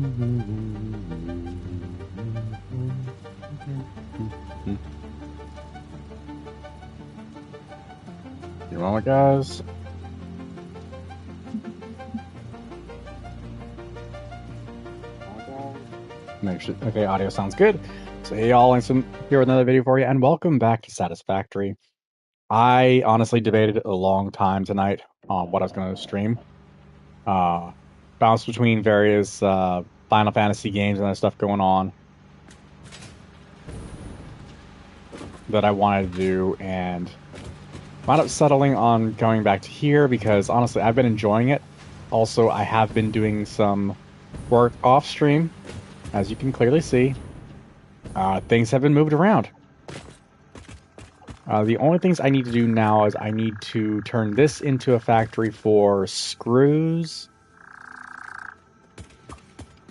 You want it, guys? Make sure. Okay, audio sounds good. So hey, y'all, I'm here with another video for you, and welcome back to Satisfactory. I honestly debated a long time tonight on what I was going to stream. Bounced between various Final Fantasy games and other stuff going on that I wanted to do, and wound up settling on going back to here because honestly, I've been enjoying it. Also, I have been doing some work off stream, as you can clearly see. Things have been moved around. The only things I need to do now is I need to turn this into a factory for screws.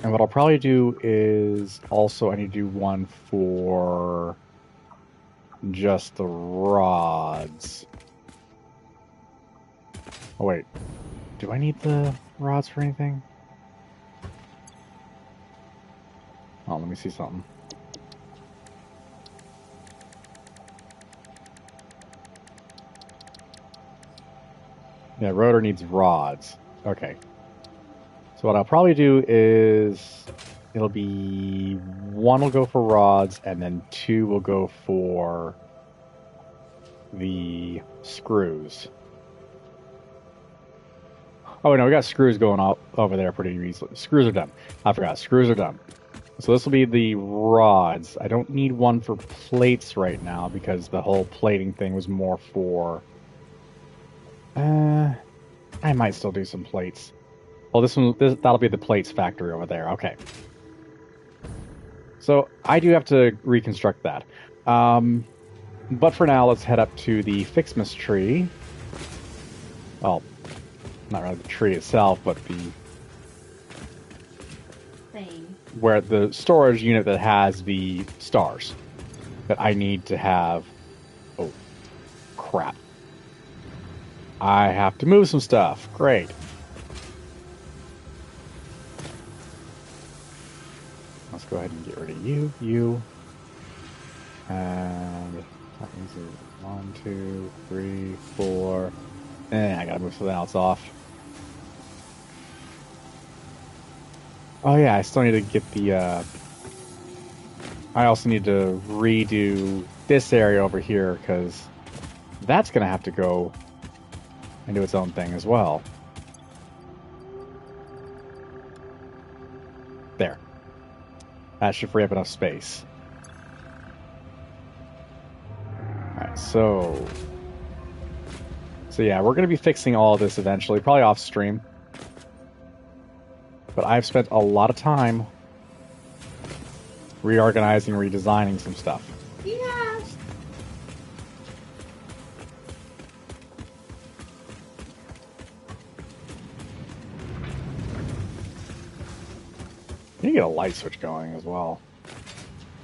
And what I'll probably do is also I need to do one for just the rods. Oh wait, do I need the rods for anything? Oh, let me see something. Yeah, rotor needs rods. Okay. So what I'll probably do is it'll be one will go for rods and then two will go for the screws. Oh no, we got screws going up over there pretty easily. Screws are done. I forgot, screws are done. So this will be the rods. I don't need one for plates right now because the whole plating thing was more for... I might still do some plates. Well, that'll be the plates factory over there. Okay. So I do have to reconstruct that. But for now, let's head up to the FICSmas tree. Well, not really the tree itself, but the thing. Where the storage unit that has the stars that I need to have. Oh, crap. I have to move some stuff. Great. Let's go ahead and get rid of you. And that means 1, 2, 3, 4. I gotta move something else off. Oh yeah, I still need to get the, I also need to redo this area over here, because that's gonna have to go and do its own thing as well. There. That should free up enough space. Alright, so yeah, we're going to be fixing all of this eventually, probably off stream. But I've spent a lot of time reorganizing, redesigning some stuff. Yes. You get a light switch going as well.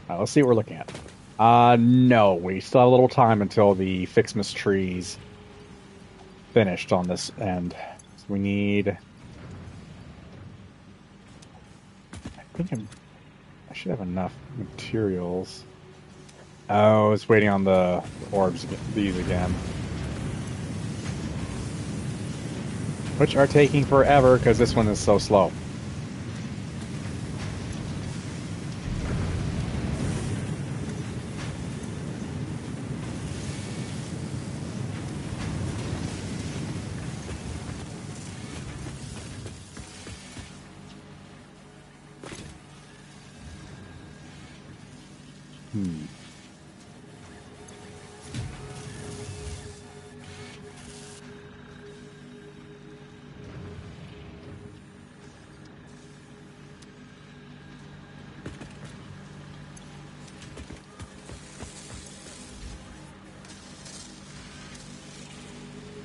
Alright, let's see what we're looking at. No, we still have a little time until the FICSmas tree's finished on this end. So we need... I think I should have enough materials. Oh, it's waiting on the orbs, these again. Which are taking forever because this one is so slow.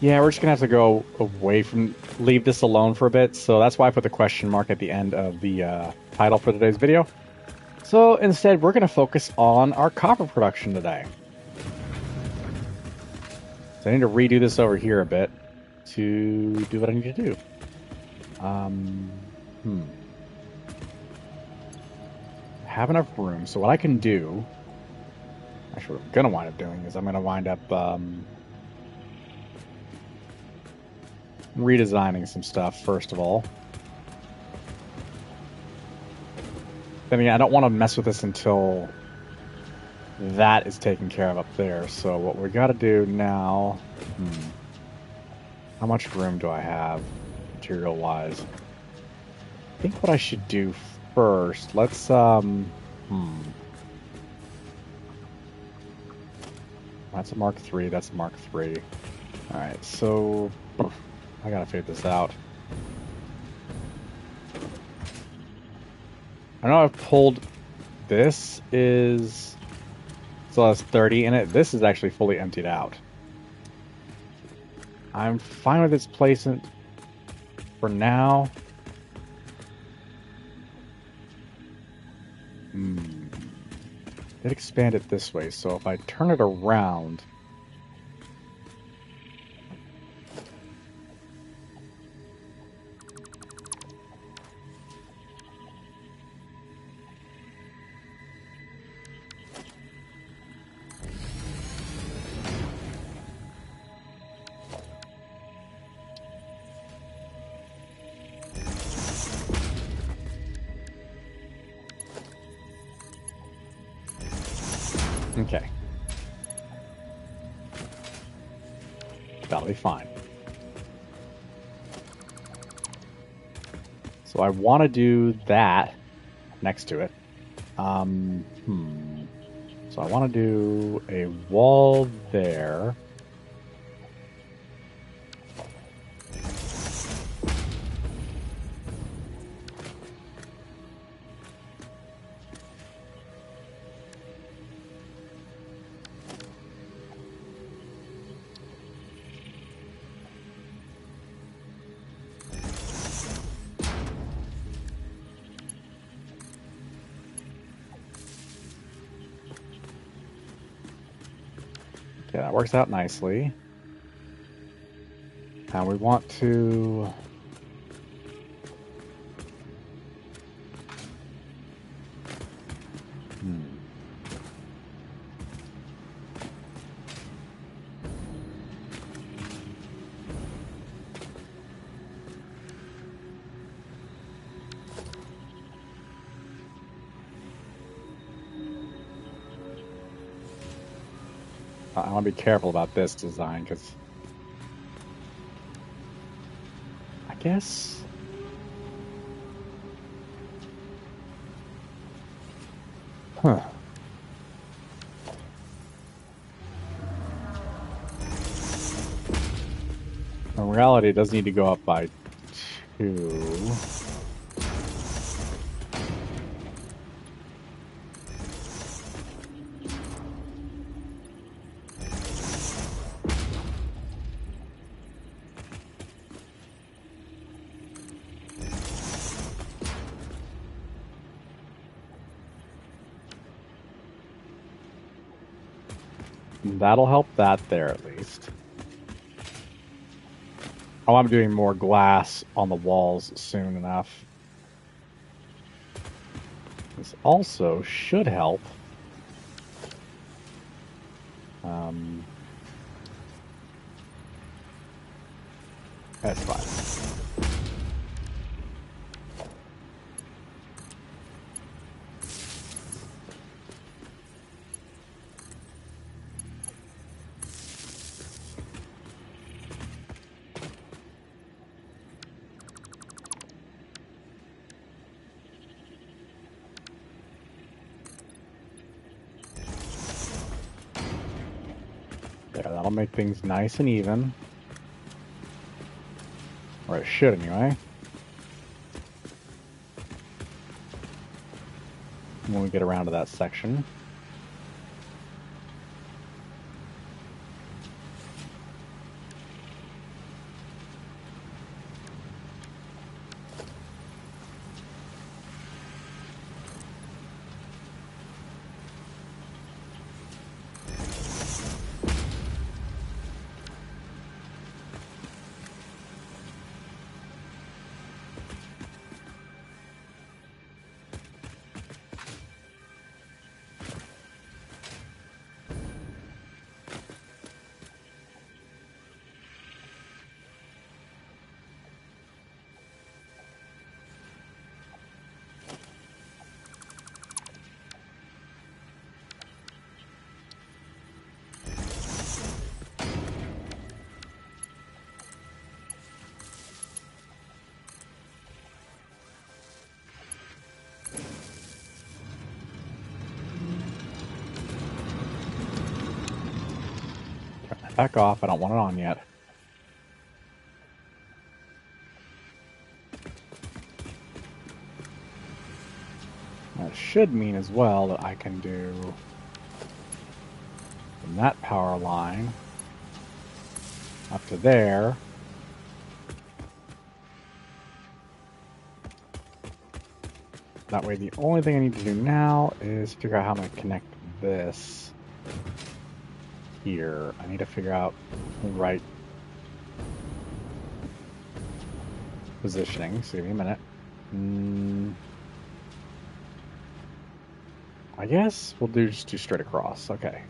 Yeah, we're just gonna have to go away from, leave this alone for a bit, so that's why I put the question mark at the end of the title for today's video. So instead, we're gonna focus on our copper production today. So I need to redo this over here a bit to do what I need to do. have enough room. So what I can do, actually what I'm going to wind up doing is I'm going to wind up redesigning some stuff, first of all. Then again, I don't want to mess with this until that is taken care of up there. So what we got to do now... How much room do I have, material-wise? I think what I should do first, let's, That's a Mark III, that's a Mark III. Alright, so... I gotta figure this out. I know I've pulled... This is... Still has 30 in it. This is actually fully emptied out. I'm fine with its placement for now. Did expand it this way, so if I turn it around... Okay. That'll be fine. So I want to do that next to it. So I want to do a wall there. Okay, that works out nicely. And we want to... I want to be careful about this design, because... I guess... Huh. In reality, it does need to go up by 2. That'll help that there, at least. Oh, I'm doing more glass on the walls soon enough. This also should help. That's fine. There, that'll make things nice and even. Or it should, anyway. When we get around to that section. Back off. I don't want it on yet. That should mean as well that I can do from that power line up to there. That way the only thing I need to do now is figure out how I'm going to connect this here. I need to figure out the right positioning. So give me a minute. I guess we'll just do straight across. Okay.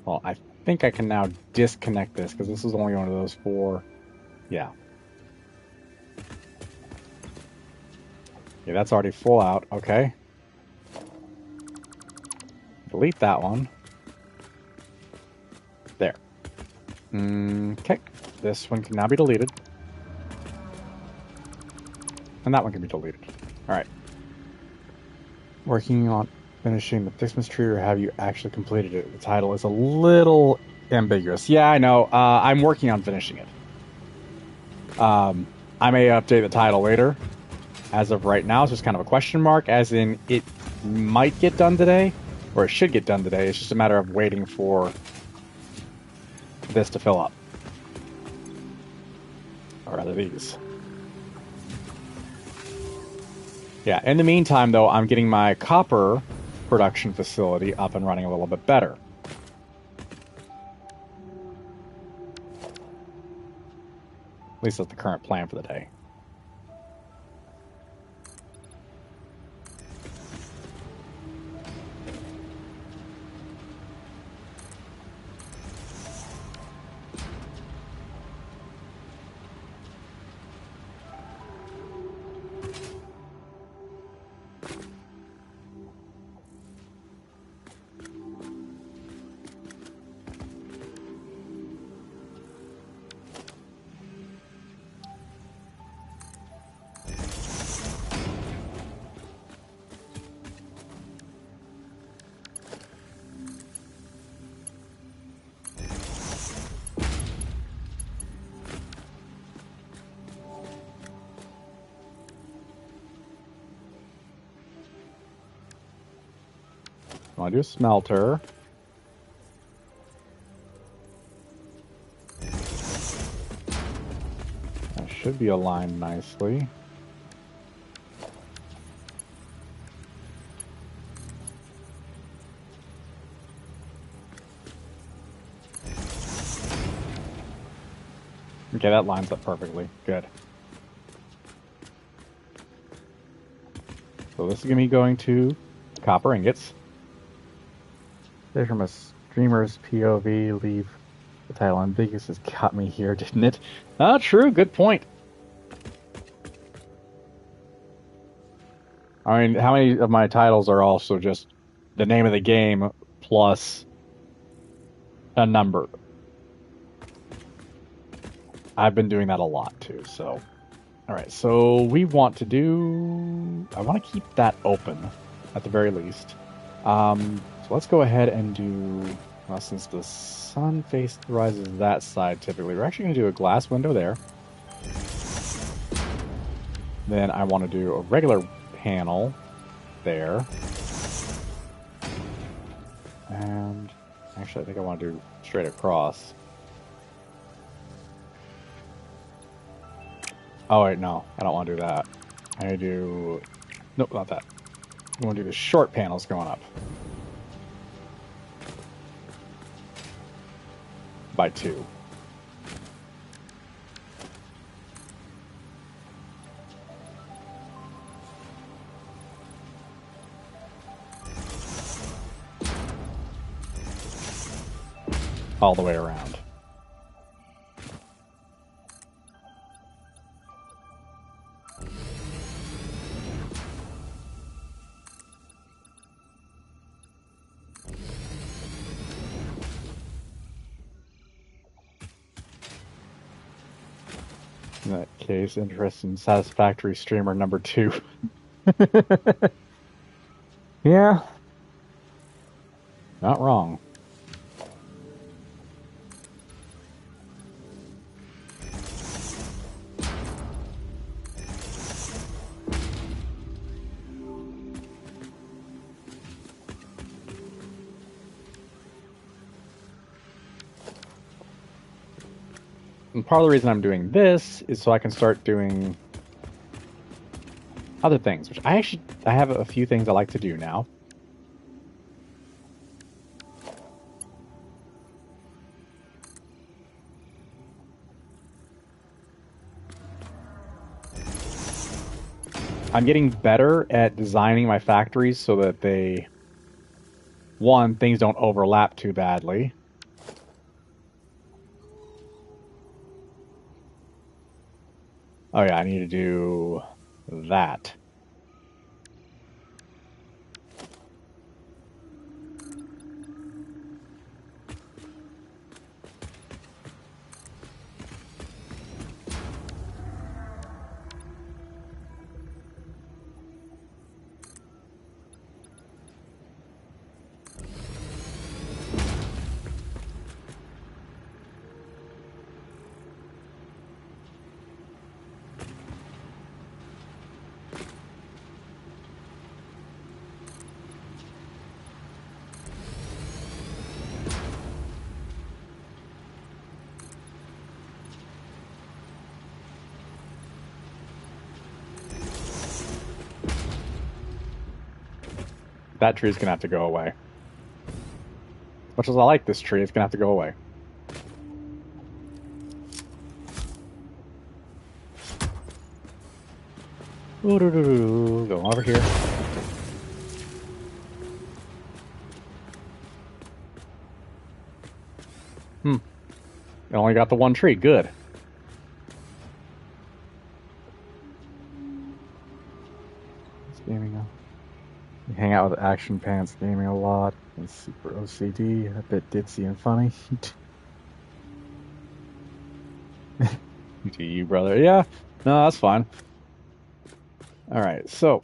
Well, I think I can now disconnect this because this is only one of those 4. Yeah. Yeah, that's already full out. Okay. Delete that one. There. Okay. This one can now be deleted. And that one can be deleted. Alright. Working on finishing the FICSmas tree, or have you actually completed it? The title is a little ambiguous. Yeah, I know. I'm working on finishing it. I may update the title later. As of right now, it's just kind of a question mark, as in it might get done today, or it should get done today. It's just a matter of waiting for this to fill up. Or rather, these. Yeah, in the meantime, though, I'm getting my copper production facility up and running a little bit better. At least that's the current plan for the day. I want to do a smelter. That should be aligned nicely. Okay, that lines up perfectly. Good. So this is going to be going to copper ingots. They're from a streamer's POV. Leave the title ambiguous. Has got me here, didn't it? Ah, true. Good point. I mean, how many of my titles are also just the name of the game plus a number? I've been doing that a lot too, so. Alright, so we want to do... I want to keep that open, at the very least. So let's go ahead and do... Well, since the sun rises that side typically, we're actually going to do a glass window there. Then I want to do a regular panel there. And actually I think I want to do straight across. Oh wait, no, I don't want to do that. I need to do... Nope, not that. I want to do the short panels going up. By 2. All the way around. In that case, interest in Satisfactory streamer number 2. Yeah, not wrong. And part of the reason I'm doing this is so I can start doing other things, which I have a few things I like to do now. I'm getting better at designing my factories so that things don't overlap too badly. Oh yeah, I need to do that. That tree is going to have to go away. As much as I like this tree, it's going to have to go away. Go over here. I only got the one tree. Good. Gaming. You hang out with Action Pants Gaming a lot. It's super OCD, a bit ditzy and funny. To you, brother. Yeah. No, that's fine. Alright, so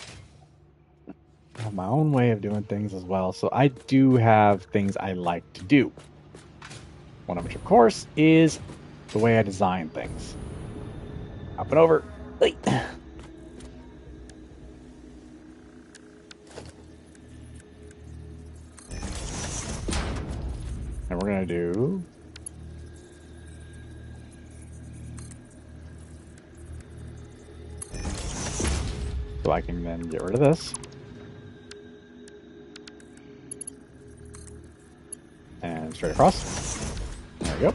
I have my own way of doing things as well. So I do have things I like to do. One of which, of course, is the way I design things. Up and over. And we're going to do... So I can then get rid of this. And straight across. There we go.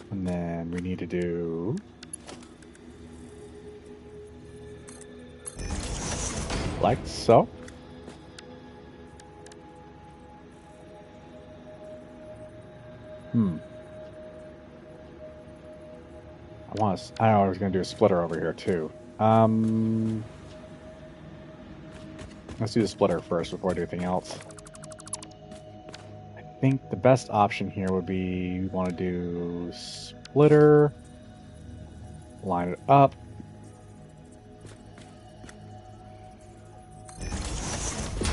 And then we need to do... like so. I know I was going to do a splitter over here too. Let's do the splitter first before I do anything else. I think the best option here would be we want to do splitter, line it up.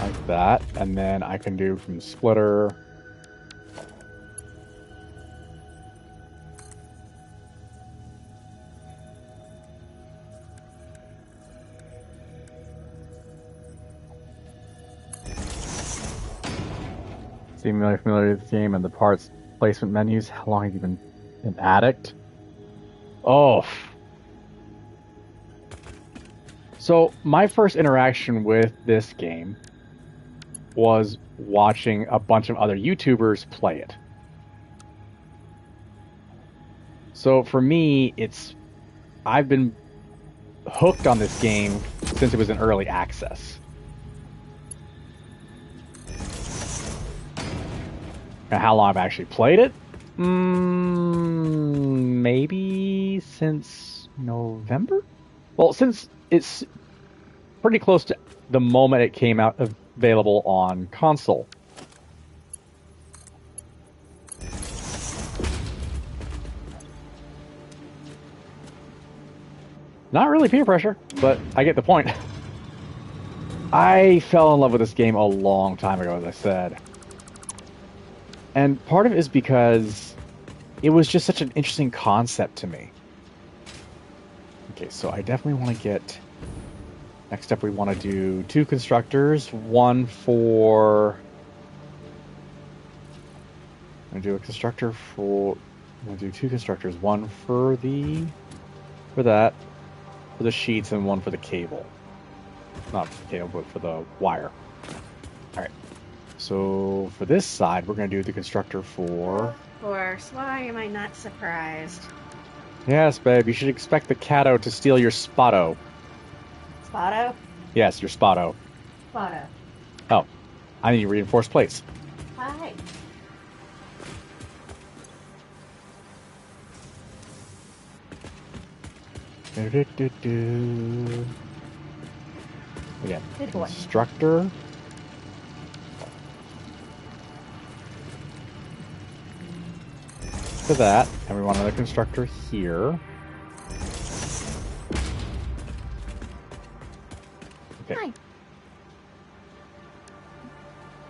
Like that, and then I can do from splitter seem really familiar with the game and the parts placement menus. How long have you been an addict? Oh. So my first interaction with this game was watching a bunch of other YouTubers play it. So for me, I've been hooked on this game since it was in early access. Now, how long I've actually played it? Maybe since November? Well, since it's pretty close to the moment it came out available on console. Not really peer pressure, but I get the point. I fell in love with this game a long time ago, as I said. And part of it is because it was just such an interesting concept to me. Okay, so I definitely want to get... Next up, we want to do 2 constructors. One for... I'm going to do a constructor for... I'm going to do 2 constructors. One for the... For that. For the sheets, and one for the cable. Not for the cable, but for the wire. Alright. So, for this side, we're going to do the constructor for... Of course. Why am I not surprised? Yes, babe, you should expect the Cato to steal your Spotto. Spotto? Yes, your Spotto. Spotto. Oh, I need reinforced plates. Hi. Again, Good boy. constructor. To that, and we want another constructor here. Okay. Hi.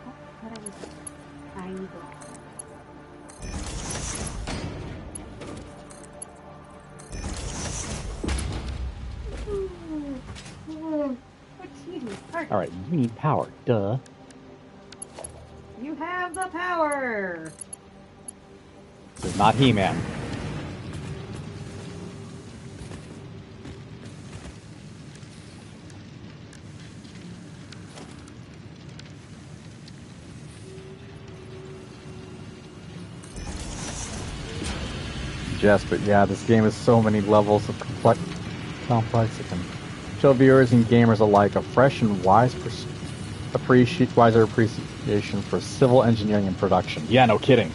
Oh, what are you doing? Tiny boy. Excuse me. All right, you need power. Duh. You have the power. This is not He-Man. Yes, but yeah, this game has so many levels of complex. It can show viewers and gamers alike a fresh and wiser appreciation for civil engineering and production. Yeah, no kidding.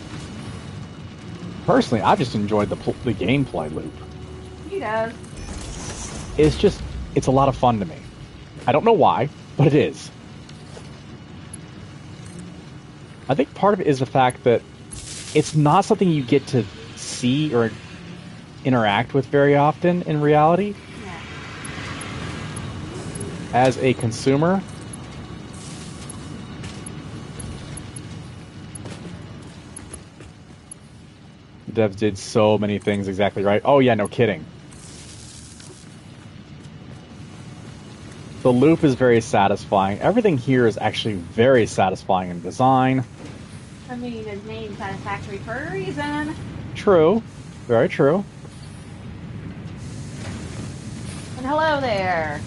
Personally, I've just enjoyed the gameplay loop. He does. It's a lot of fun to me. I don't know why, but it is. I think part of it is the fact that it's not something you get to see or interact with very often in reality. Yeah. As a consumer, the devs did so many things exactly right. Oh yeah, no kidding. The loop is very satisfying. Everything here is actually very satisfying in design. I mean, his name's Satisfactory for a reason. True. Very true. And hello there.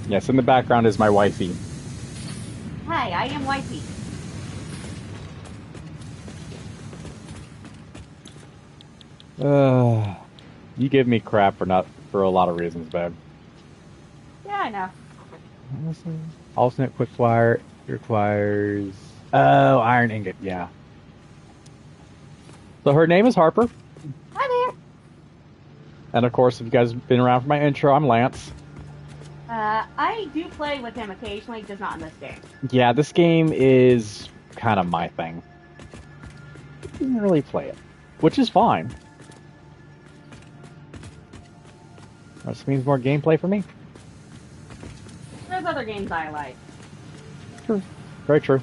Yes, in the background is my wifey. Hi, I am Wifey. You give me crap for a lot of reasons, babe. Yeah, I know. Alternate quick wire requires... Oh, iron ingot, yeah. So her name is Harper. Hi there. And of course, if you guys have been around for my intro, I'm Lance. I do play with him occasionally, just not in this game. Yeah, this game is kind of my thing. I didn't really play it, which is fine. This means more gameplay for me. There's other games I like. True. Very true.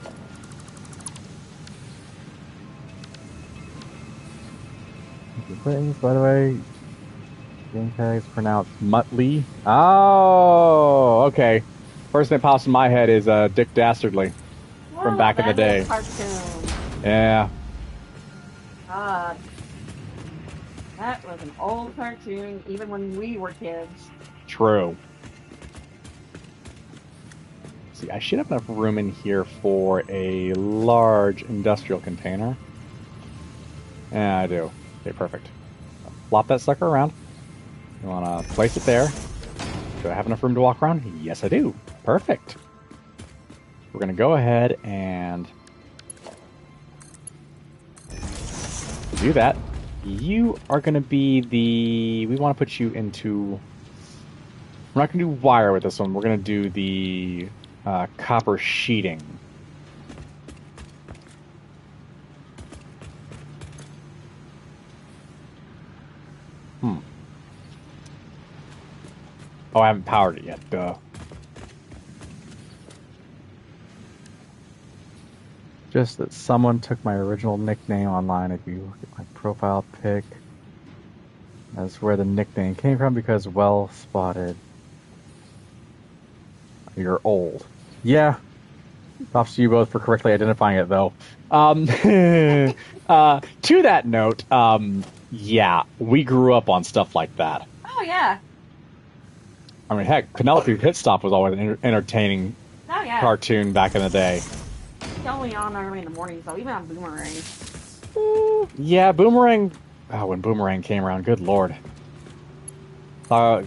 By the way, game tag is pronounced Muttley. Oh, okay. First thing that pops in my head is Dick Dastardly from back in the day. Cartoon. Yeah. God. That was an old cartoon, even when we were kids. True. See, I should have enough room in here for a large industrial container. Yeah, I do. Okay, perfect. Flop that sucker around. You want to place it there. Do I have enough room to walk around? Yes, I do. Perfect. We're going to go ahead and do that. You are going to be the... We want to put you into... We're not going to do wire with this one. We're going to do the copper sheeting. Oh, I haven't powered it yet. Duh. Just that someone took my original nickname online. If you look at my profile pic, that's where the nickname came from because well spotted. You're old. Yeah. Props to you both for correctly identifying it, though. To that note, yeah, we grew up on stuff like that. Oh, yeah. I mean, heck, Penelope Pitstop was always an entertaining Oh, yeah. cartoon back in the day. It's only on early in the morning, so even on Boomerang. Yeah, Boomerang. Oh, when Boomerang came around, good lord.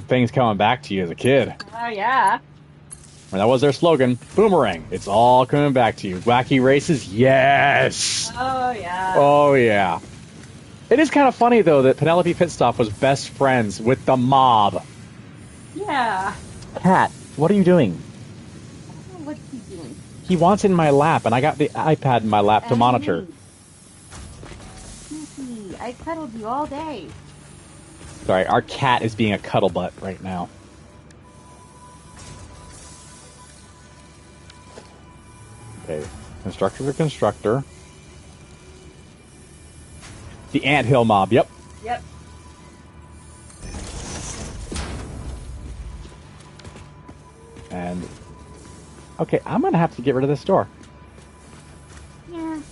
Things coming back to you as a kid. Oh, yeah. And that was their slogan. Boomerang. It's all coming back to you. Wacky races? Yes! Oh, yeah. Oh, yeah. It is kind of funny, though, that Penelope Pitstop was best friends with the mob. Yeah. Cat, what are you doing? I don't know what he's doing. He wants in my lap, and I got the iPad in my lap to monitor. Snoopy, I cuddled you all day. Sorry, our cat is being a cuddle butt right now. Okay, constructor's a constructor. The anthill mob, yep. Yep. And okay, I'm gonna have to get rid of this door. Yeah. It's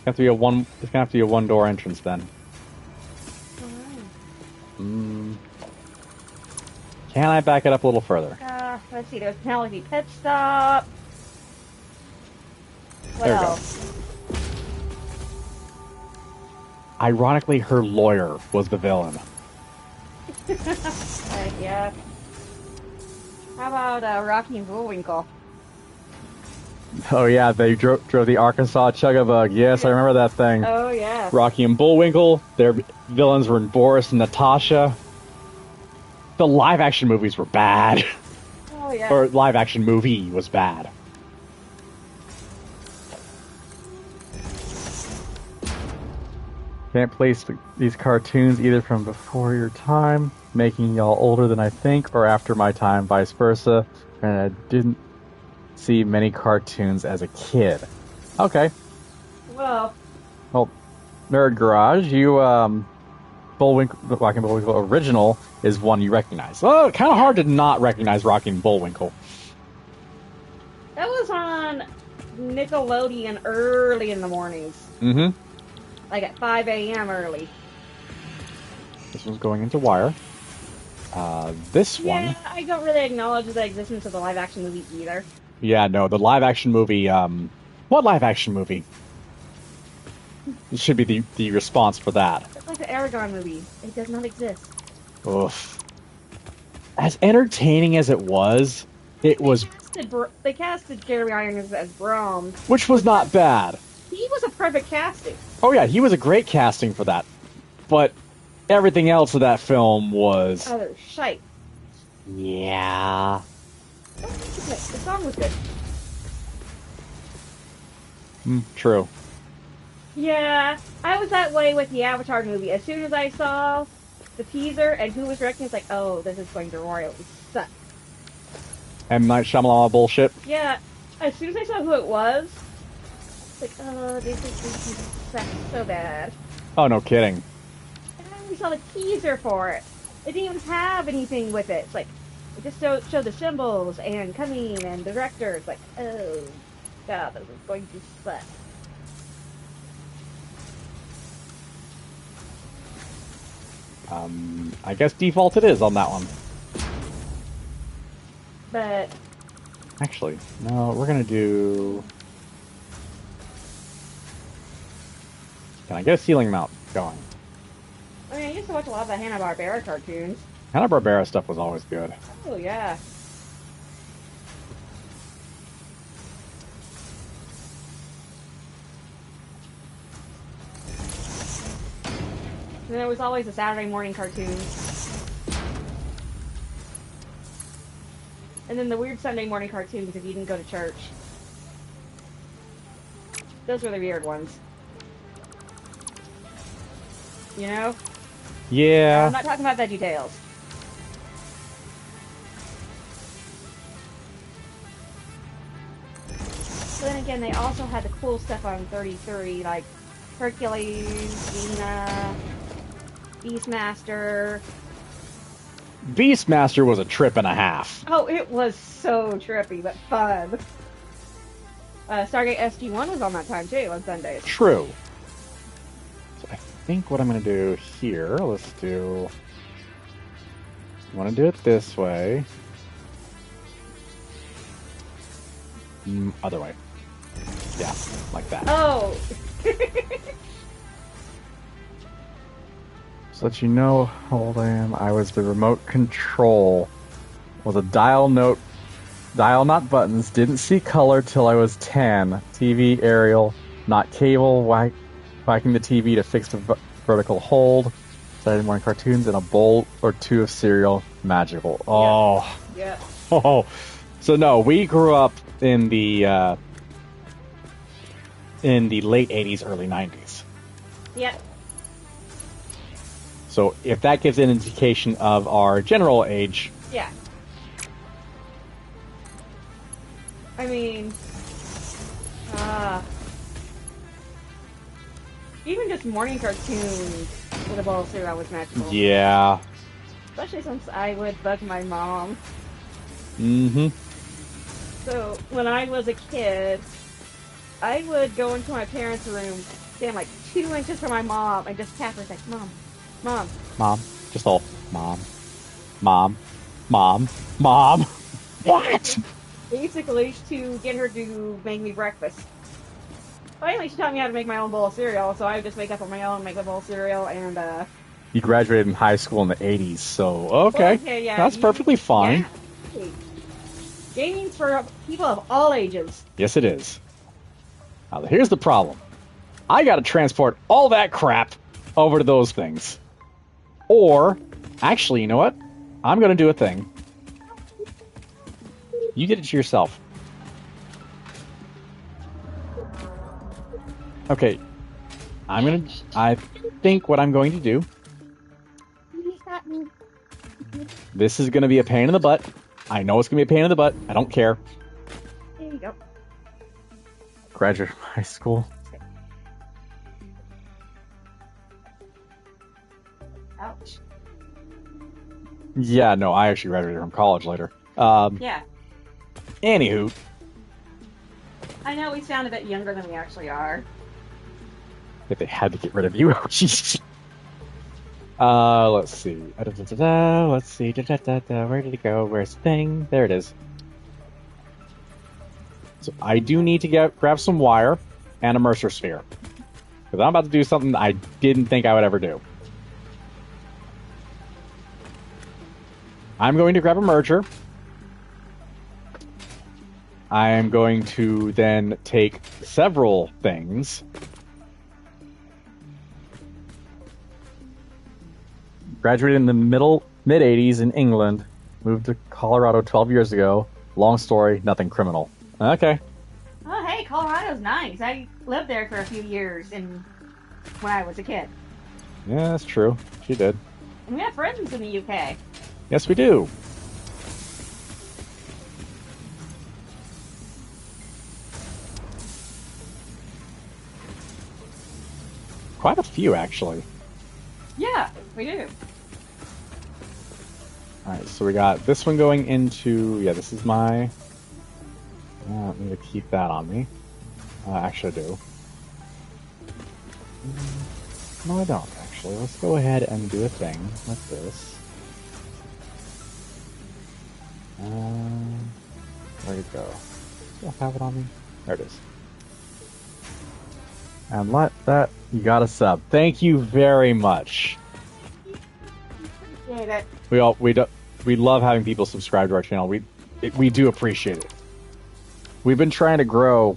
gonna have to be a one door entrance then. Can I back it up a little further? Let's see, there's Penelope Pitstop. What There we go. else? Ironically, her lawyer was the villain. Yeah. How about Rocky and Bullwinkle? Oh yeah, they drove the Arkansas Chugabug. Yes, I remember that thing. Oh, yeah. Rocky and Bullwinkle. Their villains were Boris and Natasha. The live-action movies were bad. Oh, yeah. Or live-action movie was bad. Can't place these cartoons either from before your time, making y'all older than I think, or after my time, vice versa. And I didn't see many cartoons as a kid. Okay. Well, Nerd Garage, you, Bullwinkle, Rocky and Bullwinkle original is one you recognize. Oh, kind of hard to not recognize Rocky and Bullwinkle. that was on Nickelodeon early in the mornings. Mm-hmm. Like at 5 a.m. early. This one's going into wire. This one... Yeah, I don't really acknowledge the existence of the live-action movie either. Yeah, no, the live-action movie, what live-action movie? It should be the response for that. It's like the Aragon movie. It does not exist. Oof. As entertaining as it was, They casted Jeremy Irons as Brahms. which was not bad. He was a perfect casting. Oh yeah, he was a great casting for that. But everything else of that film was... Oh, shite. Yeah... The song was good. True. Yeah, I was that way with the Avatar movie. As soon as I saw the teaser and who was directing, it's like, oh, this is going to royally suck. M. Night Shyamalan bullshit. Yeah, as soon as I saw who it was, it's like, oh, this is going to suck so bad. Oh, no kidding. And then we saw the teaser for it. It didn't even have anything with it. It's like, it just showed the symbols and coming and the director. It's like, oh, God, this is going to suck. I guess default it is on that one. But Actually, no, we're gonna do... Can I get a ceiling mount going? I mean, I used to watch a lot of the Hanna-Barbera cartoons. Hanna-Barbera stuff was always good. Oh, yeah. And there was always the Saturday morning cartoons. And then the weird Sunday morning cartoons if you didn't go to church. Those were the weird ones. You know? Yeah. I'm not talking about VeggieTales. But then again, they also had the cool stuff on 33, like Hercules, Xena, Beastmaster. Beastmaster was a trip and a half. Oh, it was so trippy, but fun. Stargate SG-1 was on that time too, on Sundays. True. So I think what I'm going to do here, let's do... I want to do it this way. Other way. Yeah, like that. Oh! So that you know how old I am, I was the remote control. Was a dial not buttons, didn't see color till I was 10. TV aerial, not cable, whacking the TV to fix the vertical hold. Saturday morning cartoons, and a bowl or two of cereal. Magical. Oh. Yeah. Oh. So no, we grew up in the late 80s, early 90s. Yep. So if that gives an indication of our general age. Yeah. I mean, even just morning cartoons with a bowl of cereal was magical. Yeah. Especially since I would bug my mom. Mm-hmm. So when I was a kid, I would go into my parents' room, stand like 2 inches from my mom, and just tap her like, "Mom, Mom." Mom. Just all. Mom. Mom. Mom. Mom. What? Basically, to get her to make me breakfast. Finally, she taught me how to make my own bowl of cereal, so I would just wake up on my own, make a bowl of cereal, and, You graduated in high school in the 80s, so okay. yeah. That's perfectly fine. Yeah. Gaming's for people of all ages. Yes, it is. Now, here's the problem. I gotta transport all that crap over to those things. Or, actually, you know what? I'm gonna do a thing. You did it to yourself. Okay. I think what I'm going to do... This is gonna be a pain in the butt. I know it's gonna be a pain in the butt. I don't care. There you go. Graduated from high school. Ouch. Yeah, no, I actually graduated from college later. Yeah. Anywho. I know we sound a bit younger than we actually are. If they had to get rid of you. Let's see. Let's see. Where did it go? Where's the thing? There it is. So I do need to grab some wire and a Mercer sphere. Because I'm about to do something I didn't think I would ever do. I'm going to grab a merger. I am going to then take several things. Graduated in the mid-80s in England. Moved to Colorado 12 years ago. Long story, nothing criminal. Okay. Oh, hey, Colorado's nice. I lived there for a few years when I was a kid. Yeah, that's true. She did. And we have friends in the UK. Yes, we do. Quite a few, actually. Yeah, we do. Alright, so we got this one going into... Yeah, this is my... I don't need to keep that on me. Actually, I do. No, I don't, actually. Let's go ahead and do a thing like this. Where'd it go? Still have it on me? There it is. And let that... You got a sub. Thank you very much. Appreciate it. We love having people subscribe to our channel. We do appreciate it. We've been trying to grow.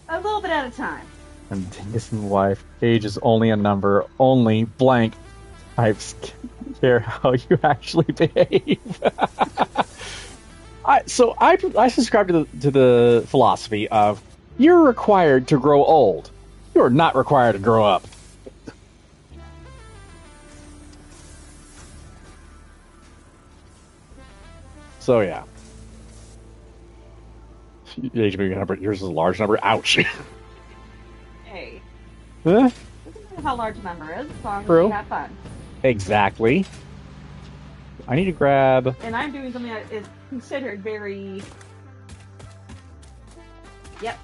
A little bit at a time. And Dingus and wife, age is only a number, only blank types care how you actually behave. I subscribe to the philosophy of you're required to grow old. You're not required to grow up. So yeah. HB number. Yours is a large number. Ouch. Hey, Huh? doesn't matter how large a number is, as long as True. you have fun. Exactly. I need to grab. And I'm doing something that is considered very... Yep.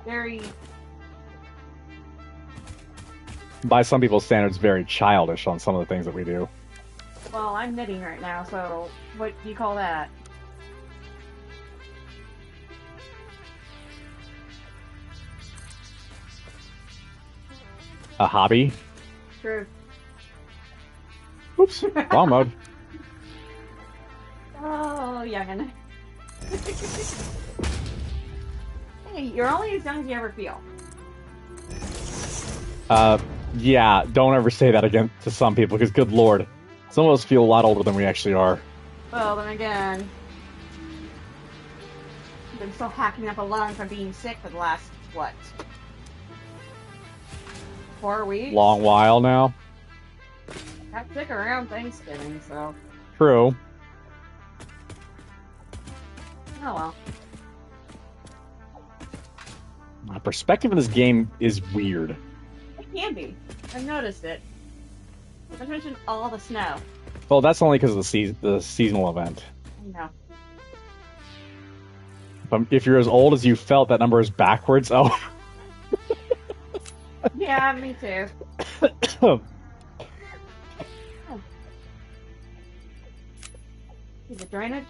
Very... By some people's standards, very childish on some of the things that we do. Well, I'm knitting right now, so what do you call that? A hobby. True. Oops. Wrong mode. Oh, youngin'. Hey, you're only as young as you ever feel. Yeah, don't ever say that again to some people, because good lord. Some of us feel a lot older than we actually are. Well, then again... I've been still hacking up a lung from being sick for the last, what? 4 weeks? Long while now. Got sick around Thanksgiving, so... True. Oh well. My perspective in this game is weird. It can be. I've noticed it. Not to mention all the snow. Well, that's only because of the seasonal event. I know. If you're as old as you felt, that number is backwards. Oh. Yeah, me too. See the drainage?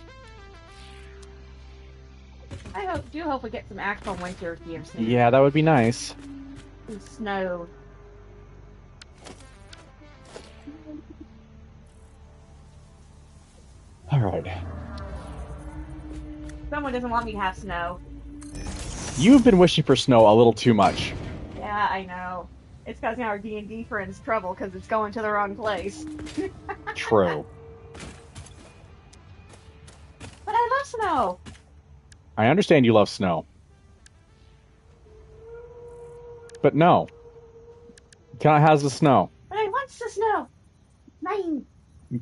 I do hope we get some actual winter here soon. Yeah, that would be nice. Some snow. Alright. Someone doesn't want me to have snow. You've been wishing for snow a little too much. Yeah, I know. It's causing our D&D friends trouble because it's going to the wrong place. True. But I love snow! I understand you love snow. But no. Cannot has the snow. But I want the snow! Mine!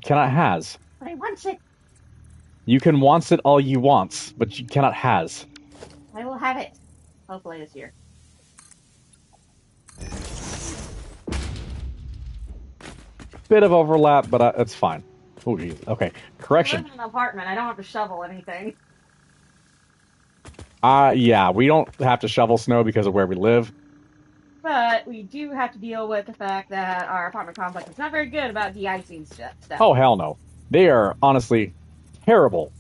Cannot has. But I want it! You can wants it all you wants, but you cannot has. I will have it. Hopefully this year. Bit of overlap, but it's fine. Oh, geez. Okay. I Correction. live in an apartment. I don't have to shovel anything. Yeah, we don't have to shovel snow because of where we live. But we do have to deal with the fact that our apartment complex is not very good about de-icing stuff. Oh, hell no. They are honestly terrible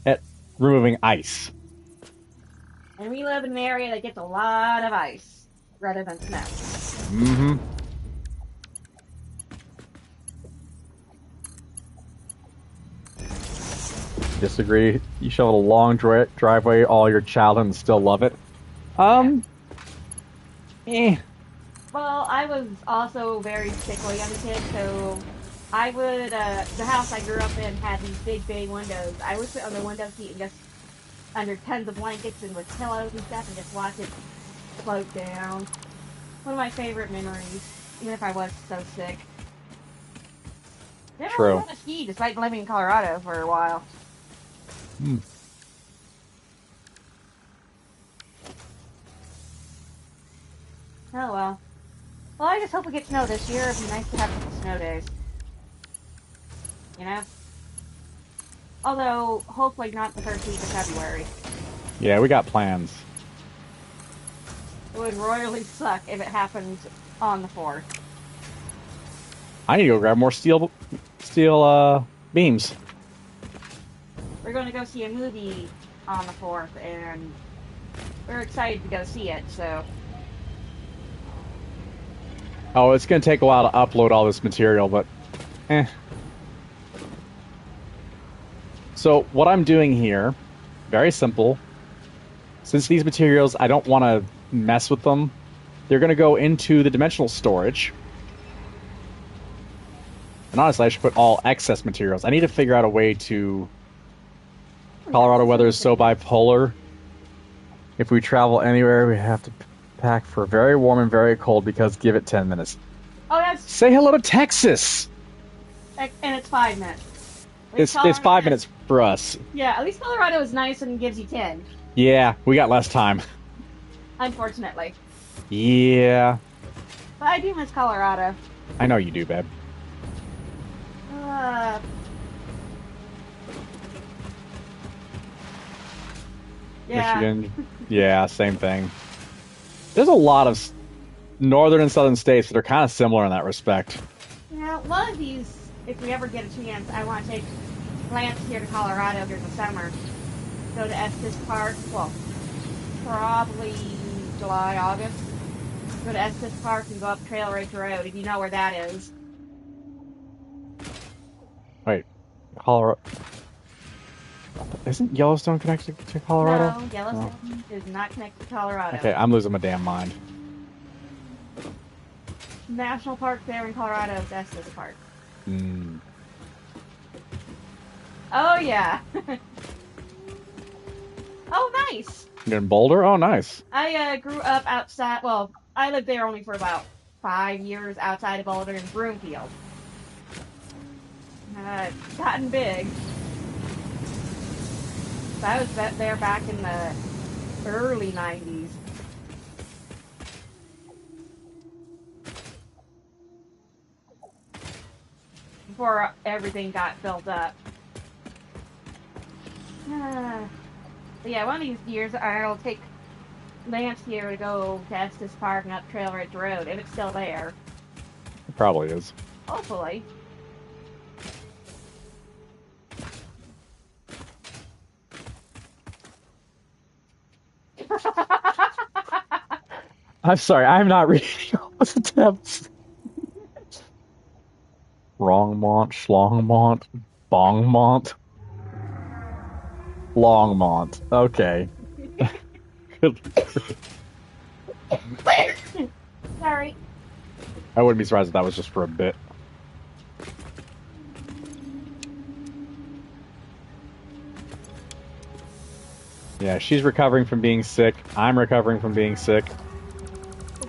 at removing ice. And we live in an area that gets a lot of ice rather than snow. Mm-hmm. Disagree. You shoveled a long driveway all your childhood and still love it. Eh. Well, I was also very sickly as a kid, so I would, the house I grew up in had these big bay windows. I would sit on the window seat and just under tons of blankets and with pillows and stuff and just watch it float down. One of my favorite memories, even if I was so sick. Never True. went to ski despite living in Colorado for a while. Hmm. Oh well. Well, I just hope we get snow this year. It'd be nice to have a couple snow days. You know? Although, hopefully not the first week of February. Yeah, we got plans. It would royally suck if it happened on the 4th. I need to go grab more steel beams. We're going to go see a movie on the 4th, and we're excited to go see it, so... Oh, it's going to take a while to upload all this material, but eh. So what I'm doing here, very simple. Since these materials, I don't want to mess with them, they're going to go into the dimensional storage. And honestly, I should put all excess materials. I need to figure out a way to... Colorado weather is so bipolar. If we travel anywhere, we have to pack for very warm and very cold because give it 10 minutes. Oh, that's... Say hello to Texas! And it's 5 minutes. It's 5 minutes for us. Yeah, at least Colorado is nice and gives you 10. Yeah, we got less time. Unfortunately. Yeah, But I do miss Colorado. I know you do, babe. Uh, yeah. Michigan. Yeah, same thing. There's a lot of northern and southern states that are kind of similar in that respect. Yeah, one of these, if we ever get a chance, I want to take Lance here to Colorado during the summer. Go to Estes Park. Well, probably July, August. Go to Estes Park and go up Trail Ridge Road, if you know where that is. Wait, Colorado isn't Yellowstone connected to Colorado? No, No. Yellowstone is not connected to Colorado. Okay, I'm losing my damn mind. National Park there in Colorado is Estes Park. Mm. Oh, yeah. Oh, nice. You're in Boulder? Oh, nice. I grew up outside. Well, I lived there only for about 5 years outside of Boulder in Broomfield. It's gotten big. So I was there back in the early 90s. Before everything got built up. But yeah, one of these years I'll take Lance here to go to Estes Park and up Trail Ridge Road, if it's still there. It probably is. Hopefully. I'm sorry, I'm not reading all those attempts. Wrongmont, Schlongmont, Bongmont, Longmont. Okay. Sorry. I wouldn't be surprised if that was just for a bit. Yeah, she's recovering from being sick. I'm recovering from being sick.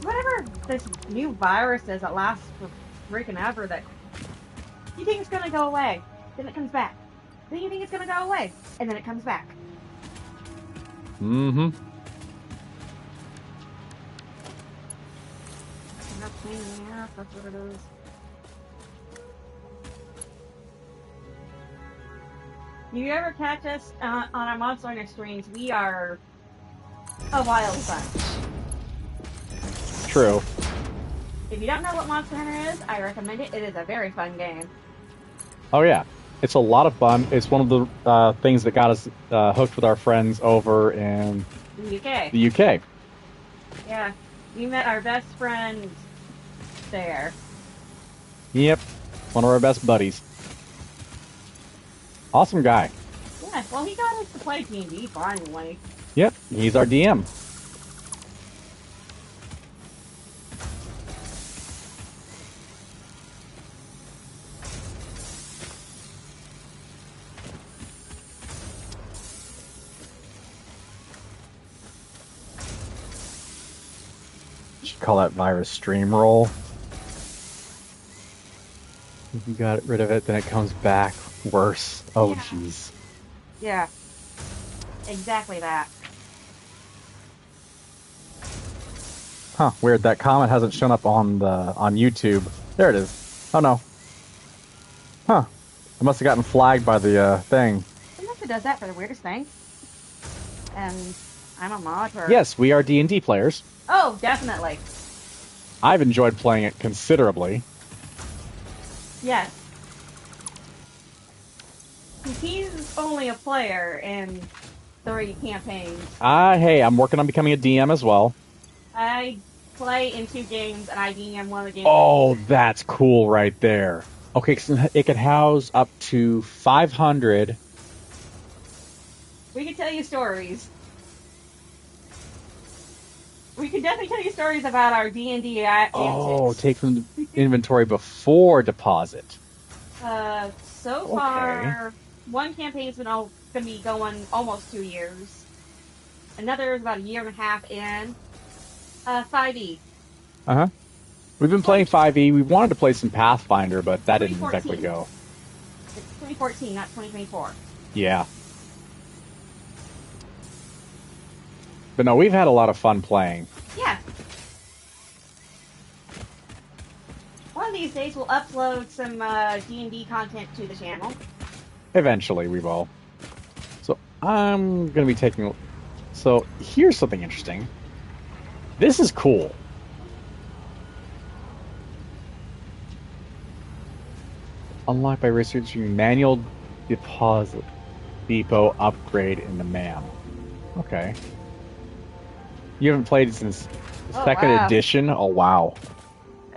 Whatever this new virus is that lasts for freaking ever, that you think it's gonna go away, then it comes back. Then you think it's gonna go away, and then it comes back. Mm-hmm. That's what it is. You ever catch us on our Monster Hunter streams? We are a wild bunch. True. If you don't know what Monster Hunter is, I recommend it. It is a very fun game. Oh yeah, it's a lot of fun. It's one of the things that got us hooked with our friends over in The UK. the UK. Yeah. We met our best friend there. Yep, one of our best buddies. Awesome guy. Yeah, well, he got us to play D&D finally. Yep, he's our DM. Should call that virus stream roll. If you got rid of it, then it comes back worse. Oh, jeez. Yeah. Exactly that. Huh, weird. That comment hasn't shown up on YouTube. There it is. Oh no. Huh. I must have gotten flagged by the thing. Sometimes it does that for the weirdest thing. And I'm a mod for... Yes, we are D&D players. Oh, definitely. I've enjoyed playing it considerably. Yes. He's only a player in 3 campaigns. Hey, I'm working on becoming a DM as well. I play in 2 games, and I DM one of the games. Oh, that's cool right there. Okay, so it could house up to 500. We could tell you stories. We could definitely tell you stories about our D&D antics. Oh, take from the inventory before deposit. So far, one campaign's been going to be going almost 2 years. Another is about a year and a half in. 5e. Uh-huh. We've been playing 5e. We wanted to play some Pathfinder, but that didn't 2014. exactly go. It's 2014, not 2024. Yeah. But no, we've had a lot of fun playing. Yeah. One of these days we'll upload some D&D content to the channel. Eventually, we will. So I'm going to be taking... So here's something interesting. This is cool. Unlocked by researching manual deposit depot upgrade in the MAM. Okay. You haven't played since the second edition? Oh, wow.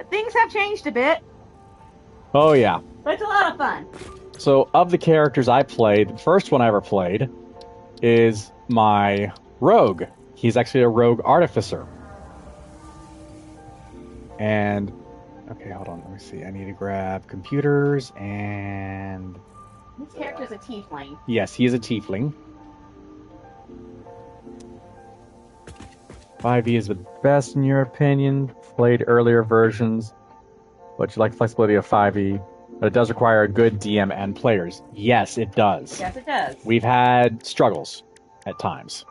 Things have changed a bit. Oh, yeah. But it's a lot of fun. So, of the characters I played, the first one I ever played is my rogue. He's actually a rogue artificer. And, okay, hold on, let me see. I need to grab computers and... This character's a tiefling. Yes, he is a tiefling. 5e is the best in your opinion. Played earlier versions, but you like the flexibility of 5e. But it does require a good DM and players. Yes, it does. Yes, it does. We've had struggles at times.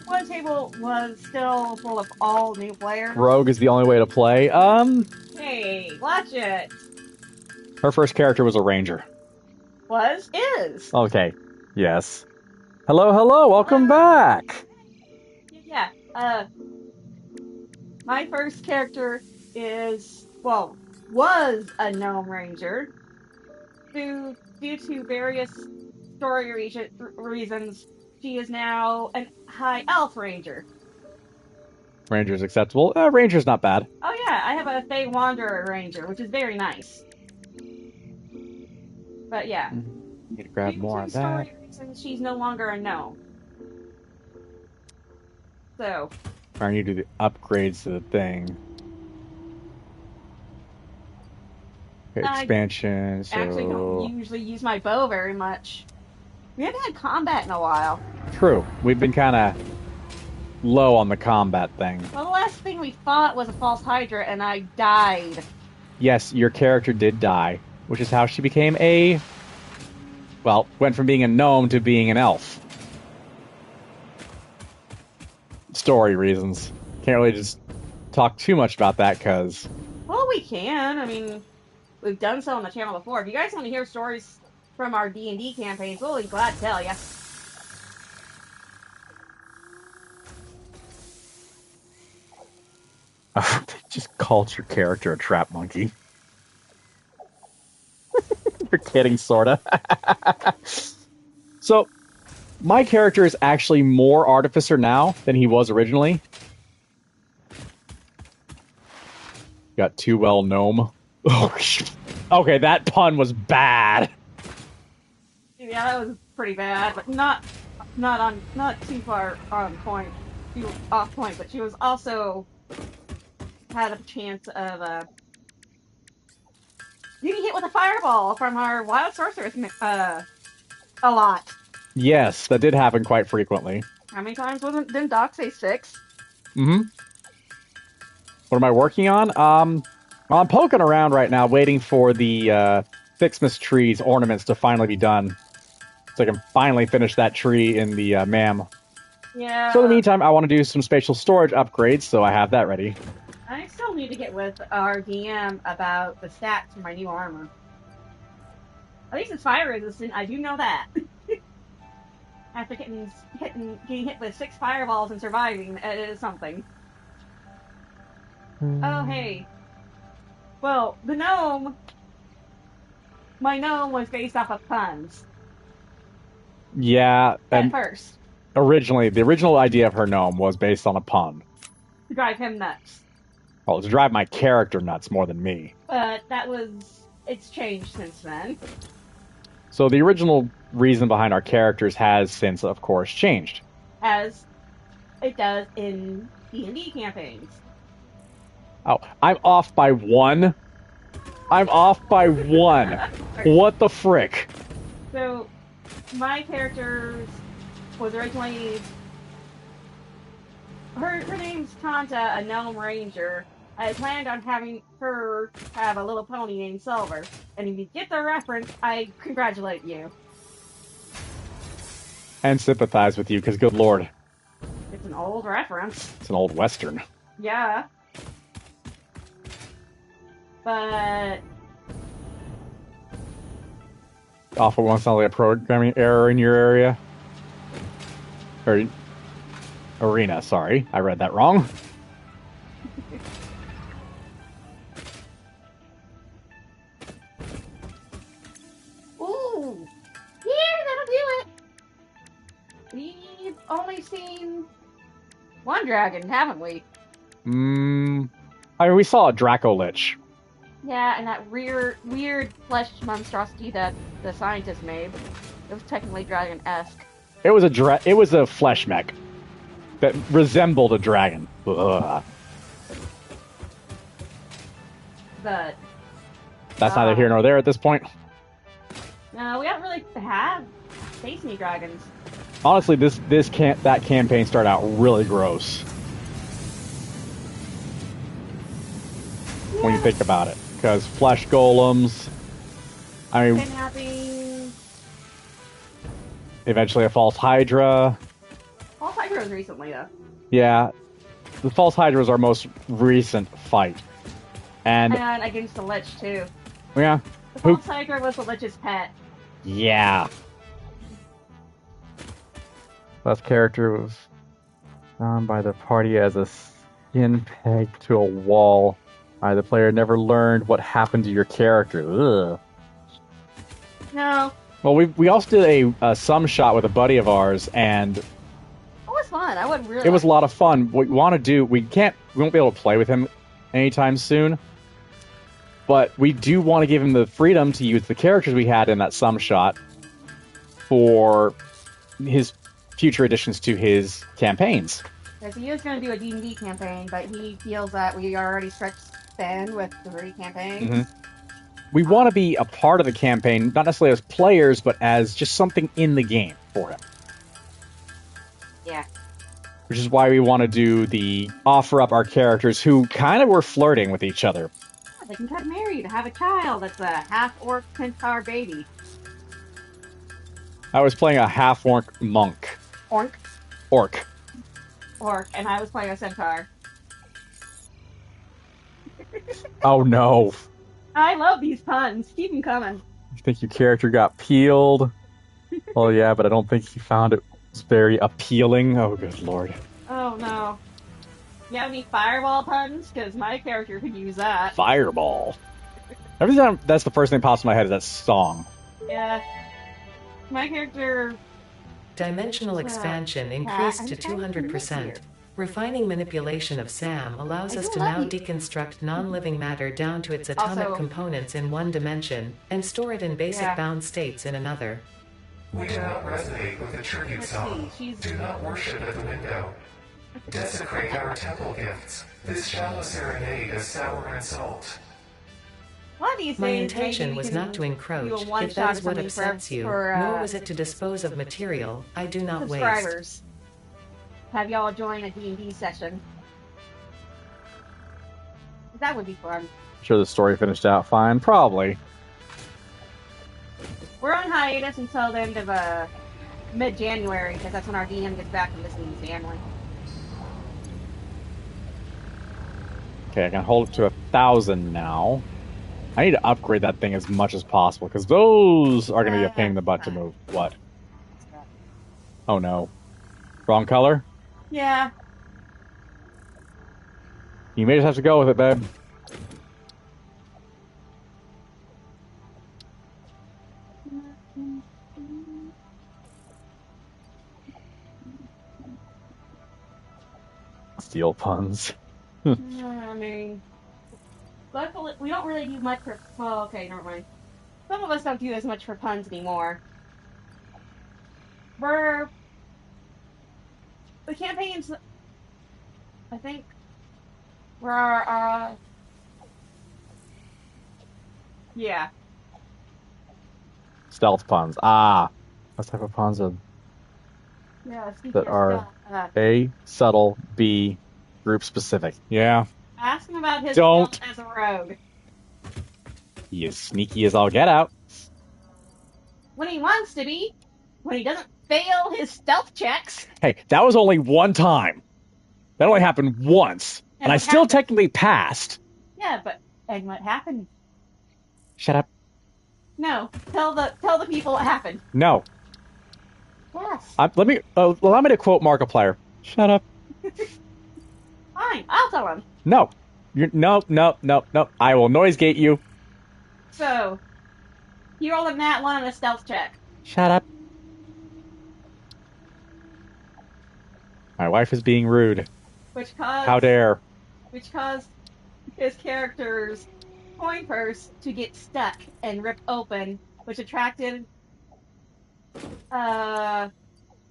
One table was still full of all new players. Rogue is the only way to play. Hey, watch it. Her first character was a ranger. Is. Okay. Yes. Hello, welcome back. Yeah. My first character was a gnome ranger. Due to various story reasons, she is now a high elf ranger. Ranger's acceptable. Ranger's not bad. Oh yeah, I have a Fey Wanderer ranger, which is very nice. But yeah. Need to grab more of that. Story reasons, she's no longer a gnome. So. I need to do the upgrades to the thing. Okay, expansion. I actually don't usually use my bow very much. We haven't had combat in a while. True. We've been kind of low on the combat thing. Well, the last thing we fought was a false hydra, and I died. Yes, your character did die, which is how she became went from being a gnome to being an elf. Story reasons. Can't really just talk too much about that, because... Well, we can. I mean, we've done so on the channel before. If you guys want to hear stories from our D&D campaigns, we'll be glad to tell you. Just called your character a trap monkey. You're kidding, sorta. So, my character is actually more artificer now than he was originally. Got too well gnome. Okay, that pun was bad. Yeah, that was pretty bad, but not too far on point. She was off point, but she was also had a chance of getting hit with a fireball from our wild sorceress a lot. Yes, that did happen quite frequently. How many times didn't Doc say 6? Mm-hmm. What am I working on? Well, I'm poking around right now, waiting for the FICSmas trees ornaments to finally be done. So I can finally finish that tree in the MAM. Yeah. So in the meantime, I want to do some spatial storage upgrades, so I have that ready. I still need to get with our DM about the stats for my new armor. At least it's fire resistant, I do know that. After getting hit with 6 fireballs and surviving, it is something. Oh, hey. Well, my gnome was based off of puns. Yeah. At first. Originally, the original idea of her gnome was based on a pun. To drive him nuts. Well, to drive my character nuts more than me. But it's changed since then. So the original reason behind our characters has since, of course, changed. As it does in D&D campaigns. Oh, I'm off by 1? I'm off by 1. What the frick? So, my character was originally... Her name's Tanta, a gnome ranger. I planned on having her have a little pony named Silver. And if you get the reference, I congratulate you. and sympathize with you, because good lord, It's an old reference. it's an old western. Yeah. But Awful one sounds like a programming error in your area. Or arena, sorry. I read that wrong. ooh, yeah, that'll do it. We've only seen one dragon, haven't we? I mean, we saw a Draco Lich. Yeah, and that weird flesh monstrosity that the scientist made. It was technically dragon-esque. It was a flesh mech that resembled a dragon. Ugh. But That's neither here nor there at this point. no, we haven't really had Space Me dragons. Honestly, that campaign started out really gross when you think about it, because flesh golems. I mean, Kidnapping. eventually a false hydra. All Hydras recently though. Yeah, the false hydra was our most recent fight, and against the Lich too. yeah, The false Hydra was the Lich's pet. yeah. Last character was found by the party as a skin peg to a wall. The player never learned what happened to your character. Ugh. No. Well, we also did a sum shot with a buddy of ours, and It was fun. I wouldn't really. it was a lot of fun. What we want to do, we won't be able to play with him anytime soon, but we do want to give him the freedom to use the characters we had in that sum shot for his future additions to his campaigns. Because he is going to do a D&D campaign, but he feels that we are already stretched thin with 3 campaigns. Mm-hmm. We want to be a part of the campaign, not necessarily as players, but as just something in the game for him. Yeah. Which is why we want to offer up our characters who kind of were flirting with each other. Yeah, they can get married, have a child that's a half-orc centaur baby. I was playing a half-orc monk. Orc. And I was playing a centaur. Oh no. I love these puns. Keep them coming. You think your character got peeled? Well, yeah, but I don't think he found it was very appealing. Oh, good lord. Oh no. You have any fireball puns? Because my character could use that. Fireball. Every time that's the first thing that pops in my head is that song. Yeah. My character... Dimensional expansion increased to 200%. Refining manipulation of SAM allows us to now deconstruct non-living matter down to its atomic components in one dimension, and store it in basic bound states in another. We do not resonate with the tribute song. Do not worship at the window. Desecrate our temple gifts. This shallow serenade is sour and salt. My intention was not to encroach, if that is what upsets you, nor was it to dispose of material I do not waste. Have y'all join a D&D session. That would be fun. Sure the story finished out fine? Probably. We're on hiatus until the end of mid-January, because that's when our DM gets back from visiting his family. Okay, I can hold it to 1,000 now. I need to upgrade that thing as much as possible, because those are going to be a pain in the butt to move. What? Oh no. Wrong color? Yeah. You may just have to go with it, babe. Steel puns. I mean, luckily, we don't really do much for... Well, okay, never mind. Some of us don't do as much for puns anymore. The campaigns, I think, yeah. Stealth puns. Ah. What type of puns are that are A, subtle, B, group specific? Yeah. Ask him about his Don't. as a rogue. He is sneaky as all get out. When he wants to be. When he doesn't fail his stealth checks. Hey, that was only one time. That only happened once. And I still technically passed. Yeah, and what happened? Shut up. No, tell the people what happened. No. Yes. Allow me to quote Markiplier. Shut up. Fine, I'll tell him. No. No. I will noise gate you. So, you rolled a nat 1 on a stealth check. Shut up. My wife is being rude. How dare. Which caused his character's coin purse to get stuck and ripped open, which attracted a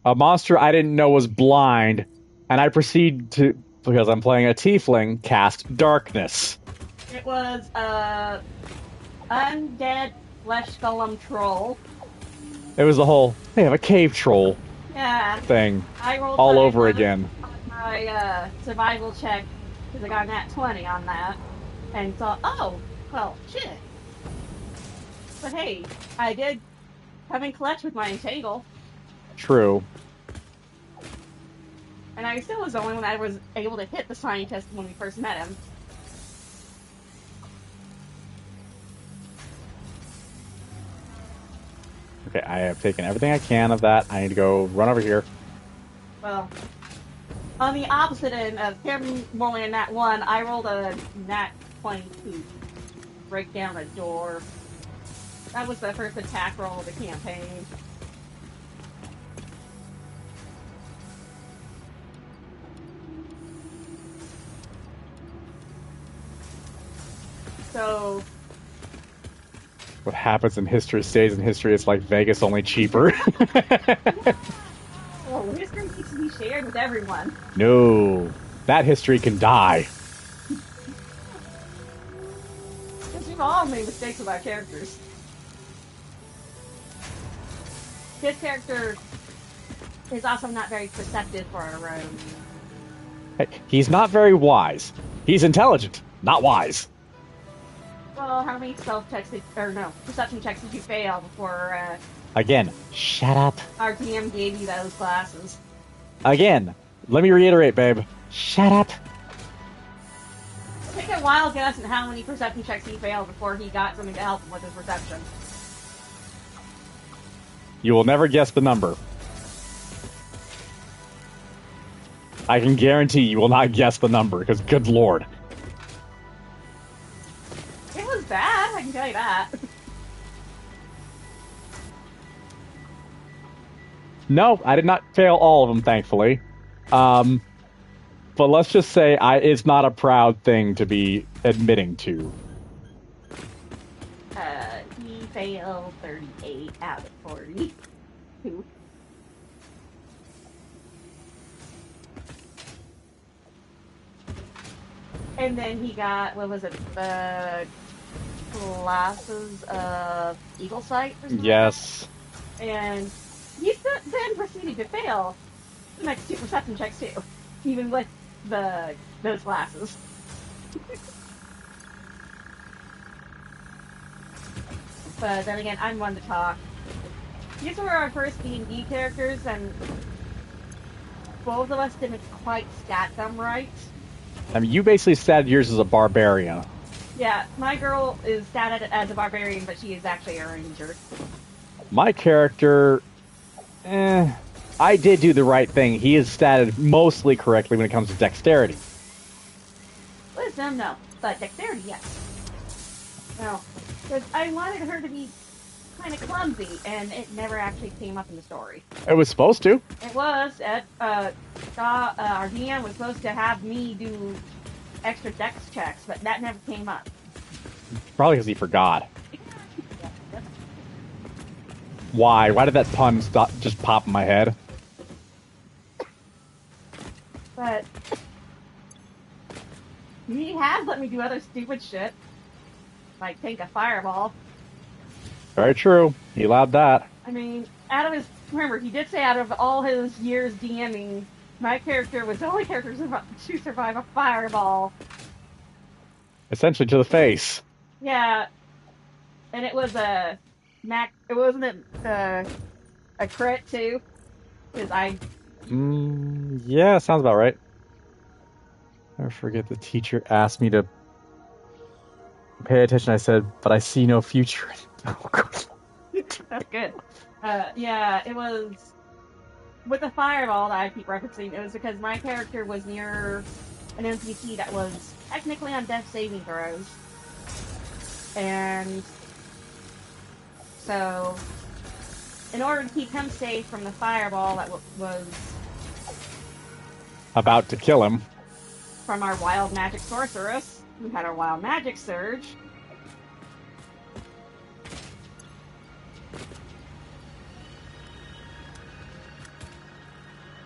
monster I didn't know was blind, and I proceed to, because I'm playing a tiefling, cast darkness. It was a undead flesh golem troll. It was the whole, they have a cave troll thing. I rolled all over again. On my survival check, because I got a nat 20 on that, and thought, oh, well, shit. But hey, I did come in clutch with my entangle. True. And I still was the only one I was able to hit the scientist when we first met him. Okay, I have taken everything I can of that. I need to go run over here. Well, on the opposite end of him rolling a nat 1, I rolled a nat 22. Break down a door. That was the first attack roll of the campaign. So, what happens in history stays in history. It's like Vegas, only cheaper. well, history needs to be shared with everyone. No, that history can die. Because we've all made mistakes with our characters. His character is also not very perceptive for a rogue. Hey, he's not very wise. He's intelligent, not wise. Well, how many perception checks did you fail before, Again, shut up. Our DM gave you those glasses? Again, let me reiterate, babe. Shut up. Take a wild guess at how many perception checks he failed before he got something to help him with his perception. You will never guess the number. I can guarantee you will not guess the number, because good lord. It was bad, I can tell you that. No, I did not fail all of them, thankfully. But let's just say it's not a proud thing to be admitting to. He failed 38 out of 40. And then he got, what was it, glasses of eagle sight or something? Yes. And he then proceeded to fail the next 2 perception checks too, even with those glasses. But then again, I'm one to talk. These were our first D&D characters, and both of us didn't quite stat them right. I mean, you basically statted yours as a barbarian. Yeah, my girl is statted as a barbarian, but she is actually a ranger. My character, I did do the right thing. He is statted mostly correctly when it comes to dexterity. Wisdom, no. But dexterity, yes. No. Because I wanted her to be kind of clumsy, and it never actually came up in the story. It was supposed to. It was. Our DM was supposed to have me do extra dex checks, but that never came up. Probably because he forgot. Why? Why did that pun just pop in my head? But he has let me do other stupid shit, like take a fireball. Very true. He allowed that. I mean, remember, he did say out of all his years DMing, my character was the only character to survive a fireball. Essentially to the face. Yeah, and it was it wasn't a crit too. Because I... Yeah, sounds about right. I forget the teacher asked me to pay attention. I said, but I see no future. That's good. Yeah, it was... With the fireball that I keep referencing, it was because my character was near an NPC that was technically on death saving throws. And so, in order to keep him safe from the fireball that was about to kill him from our wild magic sorceress, who had a wild magic surge.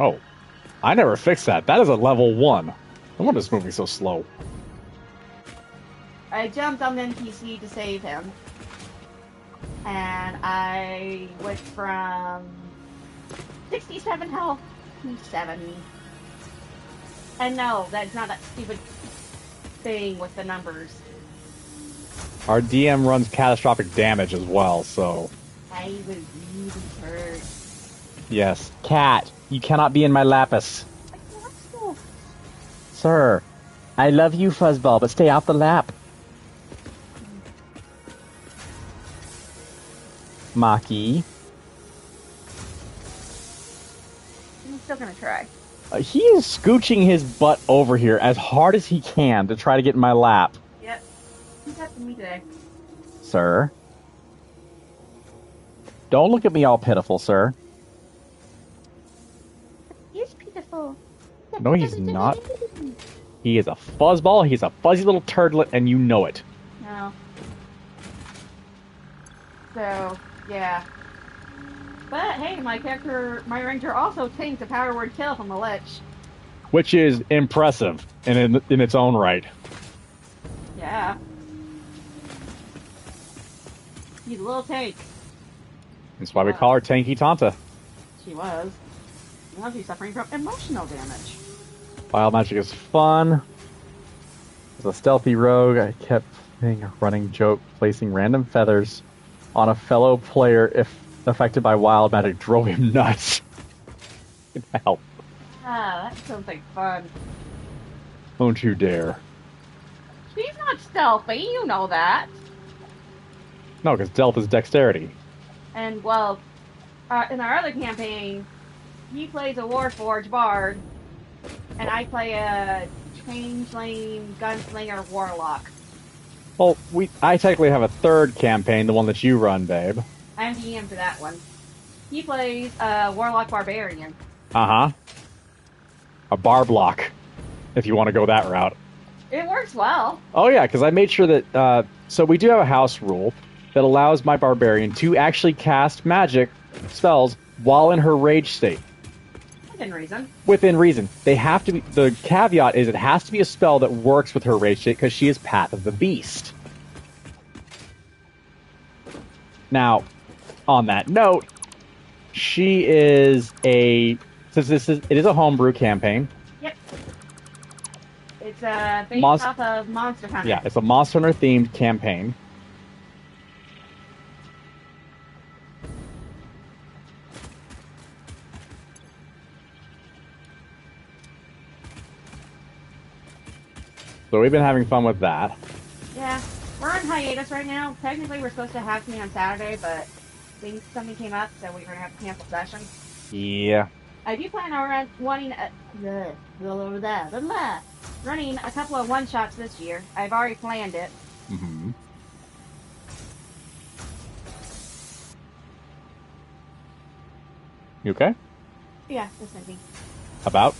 Oh, I never fixed that. That is a level 1. No wonder this movie's so slow. I jumped on the NPC to save him. And I went from 67 health to 70. And no, that's not that stupid thing with the numbers. Our DM runs catastrophic damage as well, so... I was really hurt. Yes. Cat, you cannot be in my lapis. Sir, I love you, Fuzzball, but stay off the lap. Maki. I'm still gonna try. He is scooching his butt over here as hard as he can to try to get in my lap. Yep. Who's after me today? Sir. Don't look at me all pitiful, sir. He's pitiful. No, he's not. He is a fuzzball, he's a fuzzy little turdlet, and you know it. No. So, yeah. But, hey, my ranger also tanked a power word kill from a lich. Which is impressive in its own right. Yeah. He's a little tank. That's why we call her Tanky Tanta. She was. Now she's suffering from emotional damage. Wild magic is fun. As a stealthy rogue, I kept playing a running joke, placing random feathers on a fellow player if affected by wild magic drove him nuts. Help. Ah, that sounds like fun. Don't you dare. She's not stealthy, you know that. No, because stealth is dexterity. And, well, in our other campaign, he plays a Warforged Bard, and I play a Changeling Gunslinger Warlock. Well, I technically have a third campaign, the one that you run, babe. I'm DM for that one. He plays a Warlock Barbarian. Uh-huh. A barblock, if you want to go that route. It works well. Oh, yeah, because I made sure that... so we do have a house rule that allows my barbarian to actually cast magic spells while in her rage state. Within reason. Within reason. They have to be... The caveat is it has to be a spell that works with her rage state because she is Path of the Beast. Now, on that note, she is a... Since it is a homebrew campaign. Yep. It's based off of Monster Hunter. Yeah, it's a Monster Hunter themed campaign. So we've been having fun with that. Yeah, we're on hiatus right now. Technically, we're supposed to have me on Saturday, but something came up, so we're going to have to cancel session. Yeah. I do plan on running a couple of one-shots this year. I've already planned it. Mm-hmm. You okay? Yeah, just knitting. About?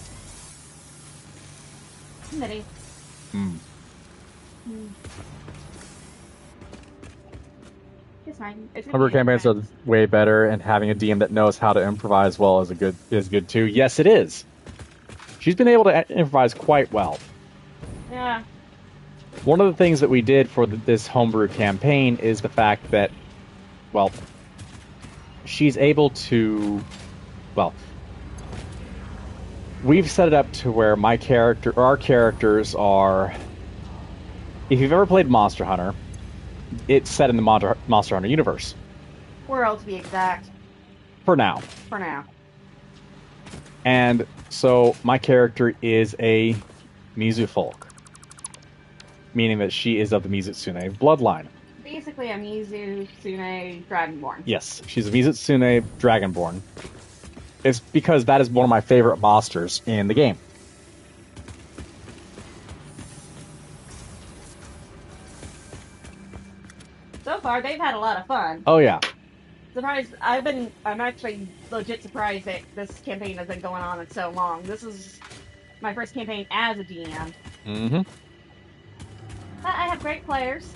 Knitting. It's fine. Homebrew campaigns are way better, and having a DM that knows how to improvise well is good too. Yes, it is. She's been able to improvise quite well. Yeah. One of the things that we did for this homebrew campaign is the fact that, well, she's able to, well, we've set it up to where our characters are, if you've ever played Monster Hunter, it's set in the Monster Hunter universe. World, to be exact. For now. For now. And so my character is a Mizu folk, meaning that she is of the Mizutsune bloodline. Basically, a Mizutsune Dragonborn. Yes, she's a Mizutsune Dragonborn. It's because that is one of my favorite monsters in the game. So far, they've had a lot of fun. Oh yeah. Surprised! I'm actually legit surprised that this campaign has been going on in so long. This is my first campaign as a DM. Mm-hmm. But I have great players.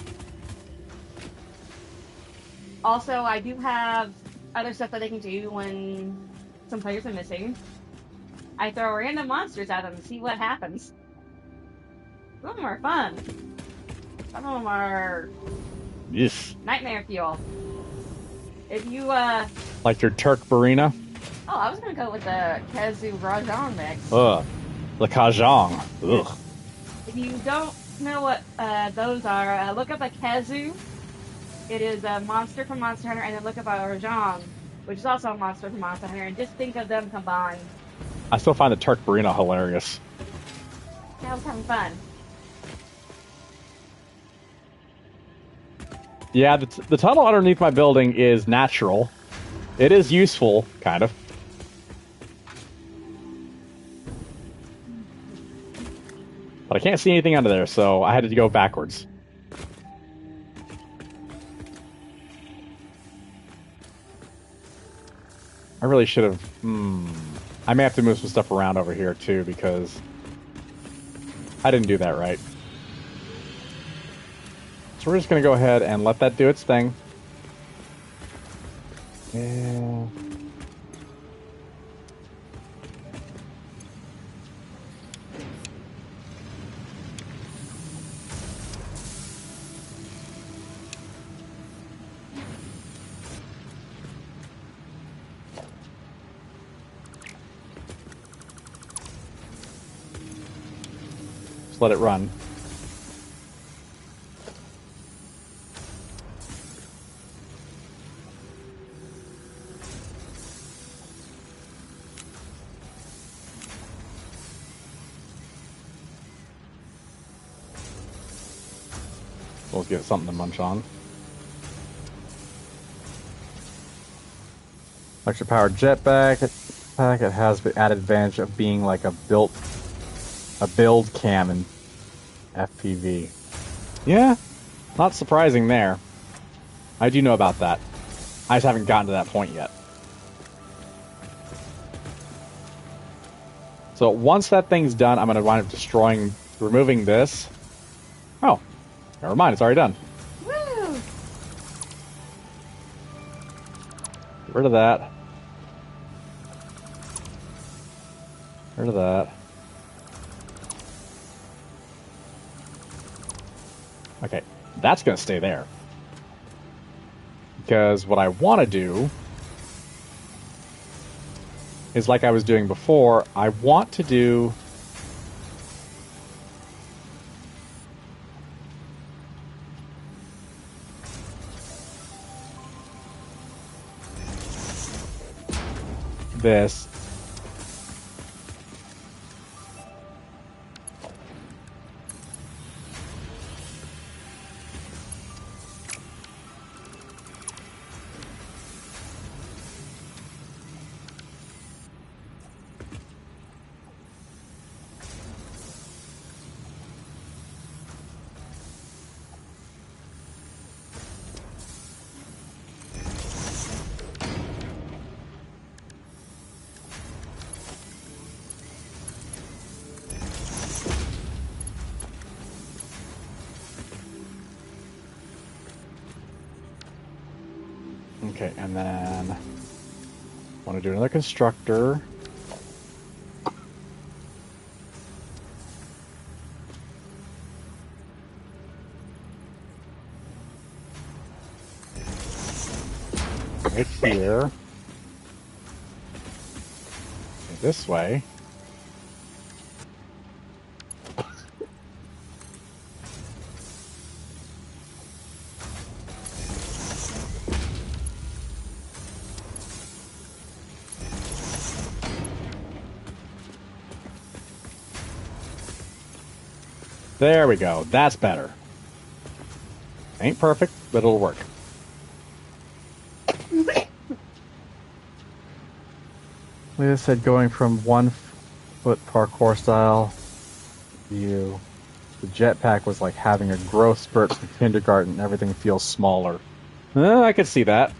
Also, I do have other stuff that they can do when some players are missing. I throw random monsters at them and see what happens. Some of them are fun. Some of them are Yes. nightmare fuel. If you, Like your Turk Barina? Oh, I was gonna go with the Kazu Rajan mix. Ugh. The Kajang. Ugh. If you don't know what those are, look up a Kazu. It is a monster from Monster Hunter, and then look up a Rajang, which is also a monster from Monster Hunter, and just think of them combined. I still find the Turk Barina hilarious. I was having fun. Yeah, the tunnel underneath my building is natural. It is useful, kind of. But I can't see anything under there, so I had to go backwards. I really should have... I may have to move some stuff around over here, too, because I didn't do that right. So we're just going to go ahead and let that do its thing. Yeah. Just let it run. We'll get something to munch on. Electric powered jetpack. It has the added advantage of being like a build cam in FPV. Yeah, not surprising there. I do know about that. I just haven't gotten to that point yet. So once that thing's done, I'm going to wind up removing this. Oh, never mind, it's already done. Woo! Get rid of that. Get rid of that. Okay, that's going to stay there. Because what I want to do is like I was doing before, I want to do this. Okay, and then I want to do another constructor. Right here. This way. There we go. That's better. Ain't perfect, but it'll work. Leah said going from 1-foot parkour style view, the jetpack was like having a growth spurt from kindergarten. Everything feels smaller. I could see that.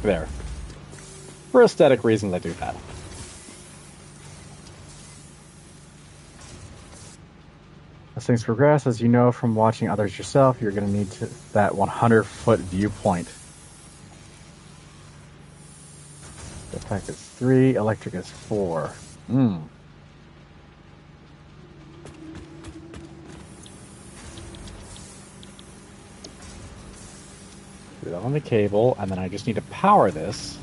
There. For aesthetic reasons, I do that. As things progress, as you know from watching others yourself, you're going to need that 100-foot viewpoint. Jetpack is 3, electric is 4. Do that on the cable, and then I just need to power this.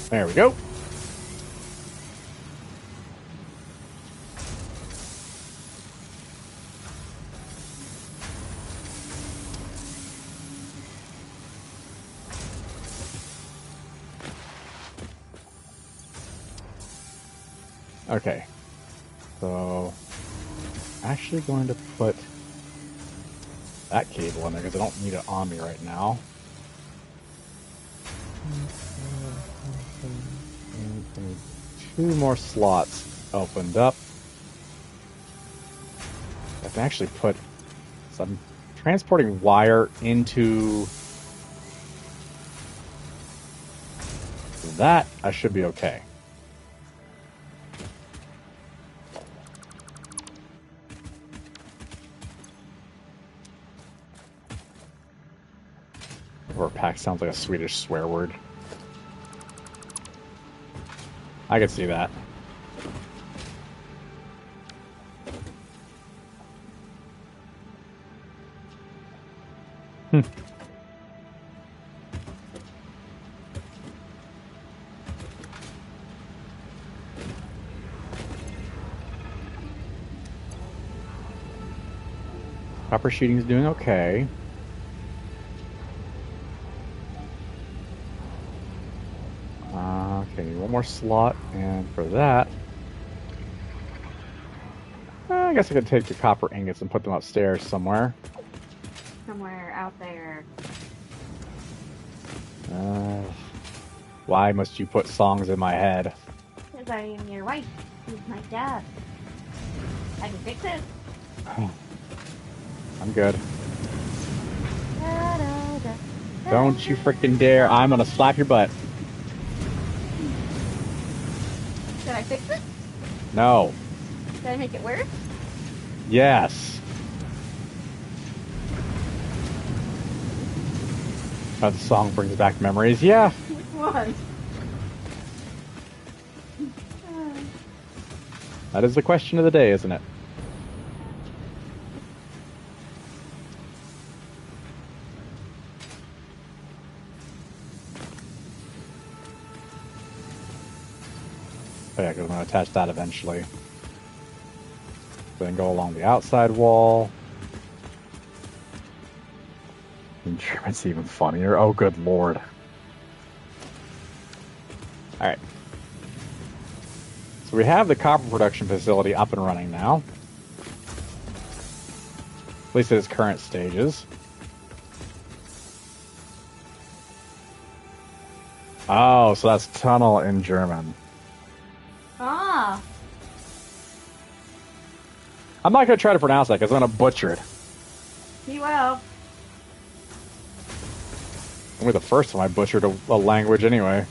There we go. Okay. So, actually going to put that cable in there because I don't need it on me right now. Two more slots opened up. I can actually put some transporting wire into that. I should be okay. Overpack sounds like a Swedish swear word. I could see that. Copper sheeting is doing okay. Okay, one more slot, and for that, I guess I could take the copper ingots and put them upstairs somewhere. Somewhere out there. Why must you put songs in my head? Because I am your wife. He's my dad. I can fix it. I'm good. Don't you freaking dare. I'm gonna slap your butt. Did I fix it? No. Did I make it work? Yes. Oh, the song brings back memories. Yeah. Which one? That is the question of the day, isn't it? Oh yeah, because I'm going to attach that eventually. Then go along the outside wall. In German, it's even funnier. Oh, good lord. Alright. So we have the copper production facility up and running now. At least at its current stages. Oh, so that's tunnel in German. Ah. I'm not going to try to pronounce that because I'm going to butcher it. He will. Only the first time I butchered a language anyway.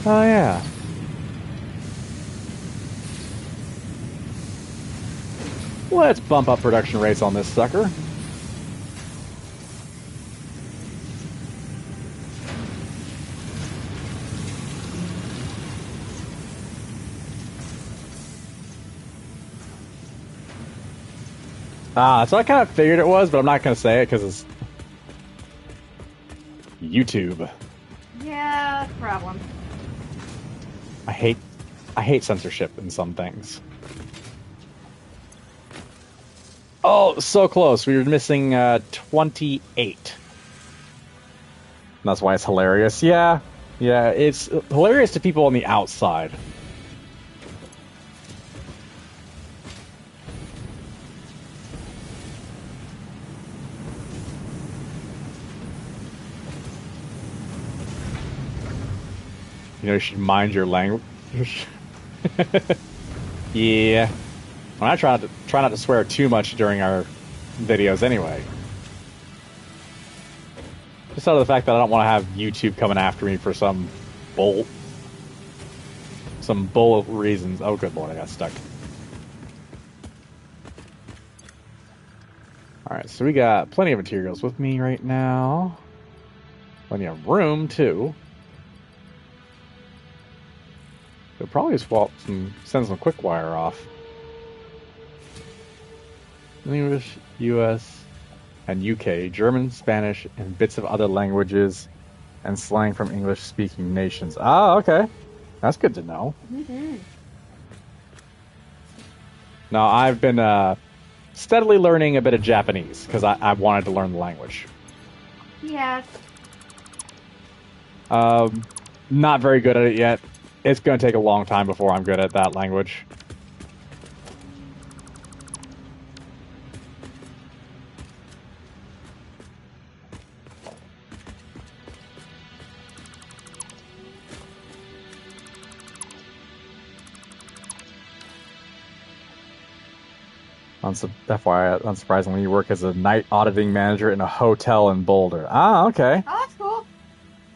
Oh, yeah. Let's bump up production rates on this sucker. So I kind of figured it was, but I'm not going to say it because it's YouTube. Yeah, problem. I hate censorship in some things. Oh, so close. We were missing 28. That's why it's hilarious. Yeah, it's hilarious to people on the outside. You know, you should mind your language. Yeah. When I try not to swear too much during our videos anyway. Just out of the fact that I don't want to have YouTube coming after me for some bull reasons. Oh, good lord, I got stuck. Alright, so we got plenty of materials with me right now. Plenty of room, too. They'll probably just send some quick wire off. English, US, and UK, German, Spanish, and bits of other languages, and slang from English-speaking nations. Ah, okay. That's good to know. Mm-hmm. Now, I've been steadily learning a bit of Japanese, because I wanted to learn the language. Yes. Not very good at it yet. It's going to take a long time before I'm good at that language. FYI, unsurprisingly, you work as a night auditing manager in a hotel in Boulder. Ah, okay. Oh, that's cool.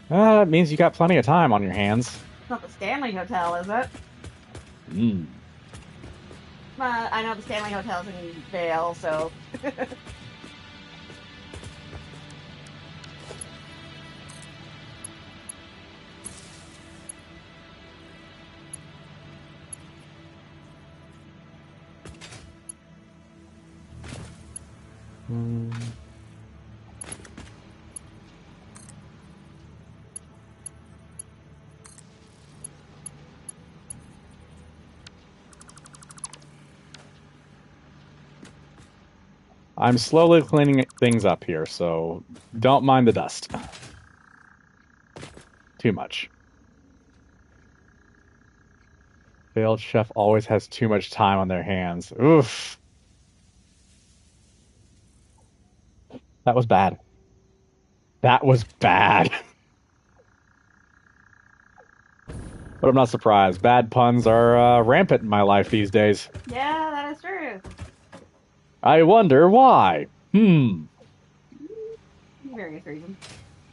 That means you got plenty of time on your hands. It's not the Stanley Hotel, is it? Hmm. I know the Stanley Hotel's in Vail, so... I'm slowly cleaning things up here, so don't mind the dust. Too much. Failed chef always has too much time on their hands. Oof. That was bad. That was bad. But I'm not surprised. Bad puns are rampant in my life these days. Yeah, that is true. I wonder why. Various reasons.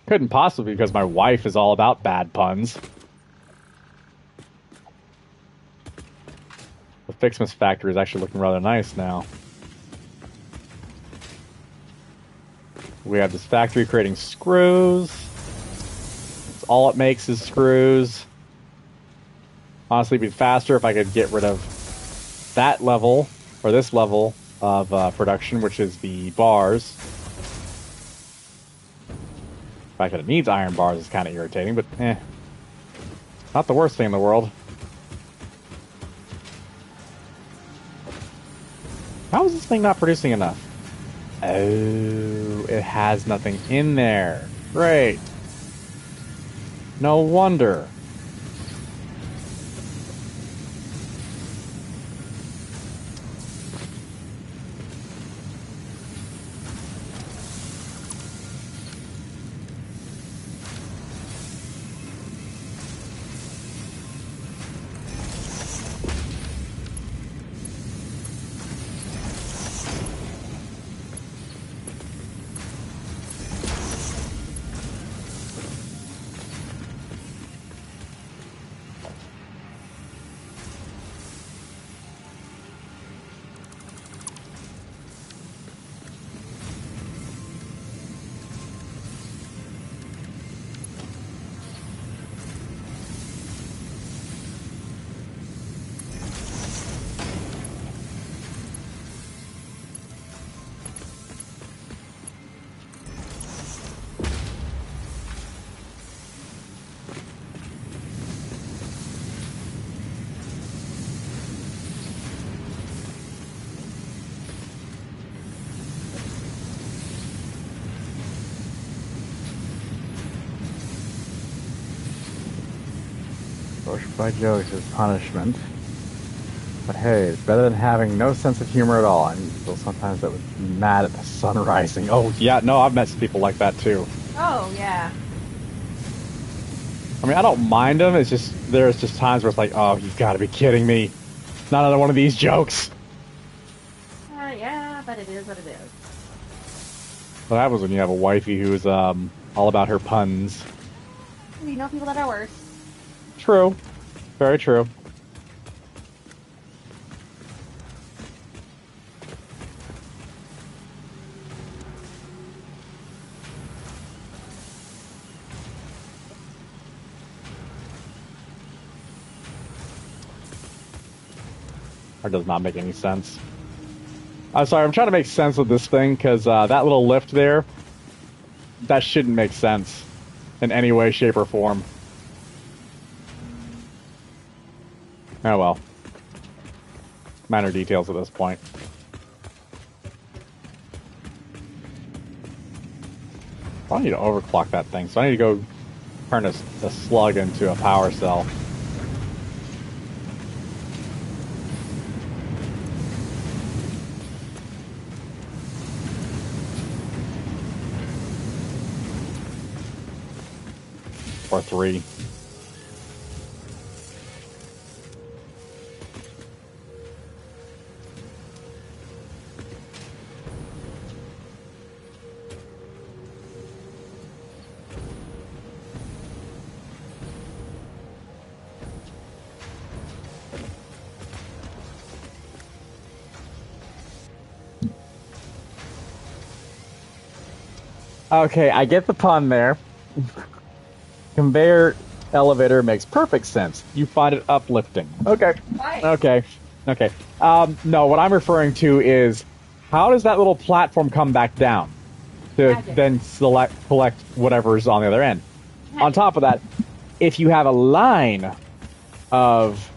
Couldn't possibly be because my wife is all about bad puns. The FICSmas factory is actually looking rather nice now. We have this factory creating screws. That's all it makes is screws. Honestly, it'd be faster if I could get rid of that level, or this level of production, which is the bars. The fact that it needs iron bars is kind of irritating, but not the worst thing in the world. How is this thing not producing enough? Oh, it has nothing in there. Great. No wonder. Pushed by jokes is punishment. But hey, it's better than having no sense of humor at all. I mean, people sometimes that would be mad at the sun rising. Oh, yeah, no, I've met people like that too. Oh, yeah. I mean, I don't mind them. It's just, there's just times where it's like, oh, you've got to be kidding me. Not another one of these jokes. Yeah, but it is what it is. What happens when you have a wifey who's all about her puns? You know people that are worse. True. Very true. That does not make any sense. I'm sorry, I'm trying to make sense of this thing, because that little lift there, that shouldn't make sense in any way, shape, or form. Oh well. Minor details at this point. I need to overclock that thing, so I need to go turn a slug into a power cell. Or 3. Okay, I get the pun there. Conveyor elevator makes perfect sense. You find it uplifting. Okay. Why? Okay. No, what I'm referring to is, how does that little platform come back down to then collect whatever's on the other end? On top of that, if you have a line of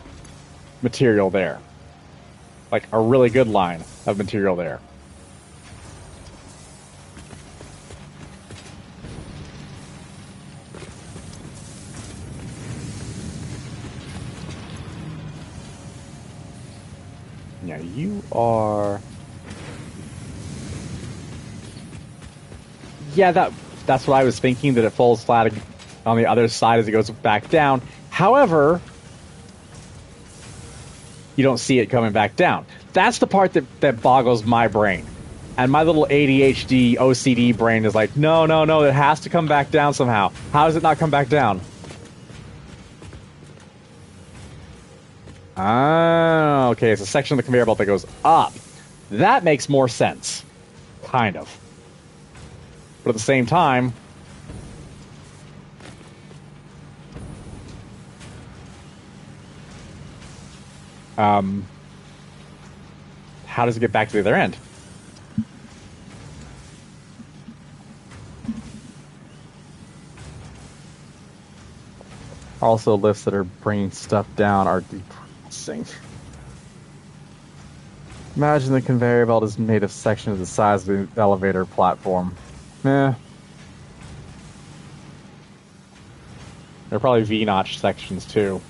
material there, like a really good line of material there, yeah, you are. Yeah, that's what I was thinking, that it falls flat on the other side as it goes back down. However, you don't see it coming back down. That's the part that boggles my brain. And my little ADHD, OCD brain is like, no, it has to come back down somehow. How does it not come back down? Oh, okay, it's a section of the conveyor belt that goes up. That makes more sense. Kind of. But at the same time, how does it get back to the other end? Also, lifts that are bringing stuff down are depressing. Imagine the conveyor belt is made of sections the size of the elevator platform. They're probably V-notch sections, too.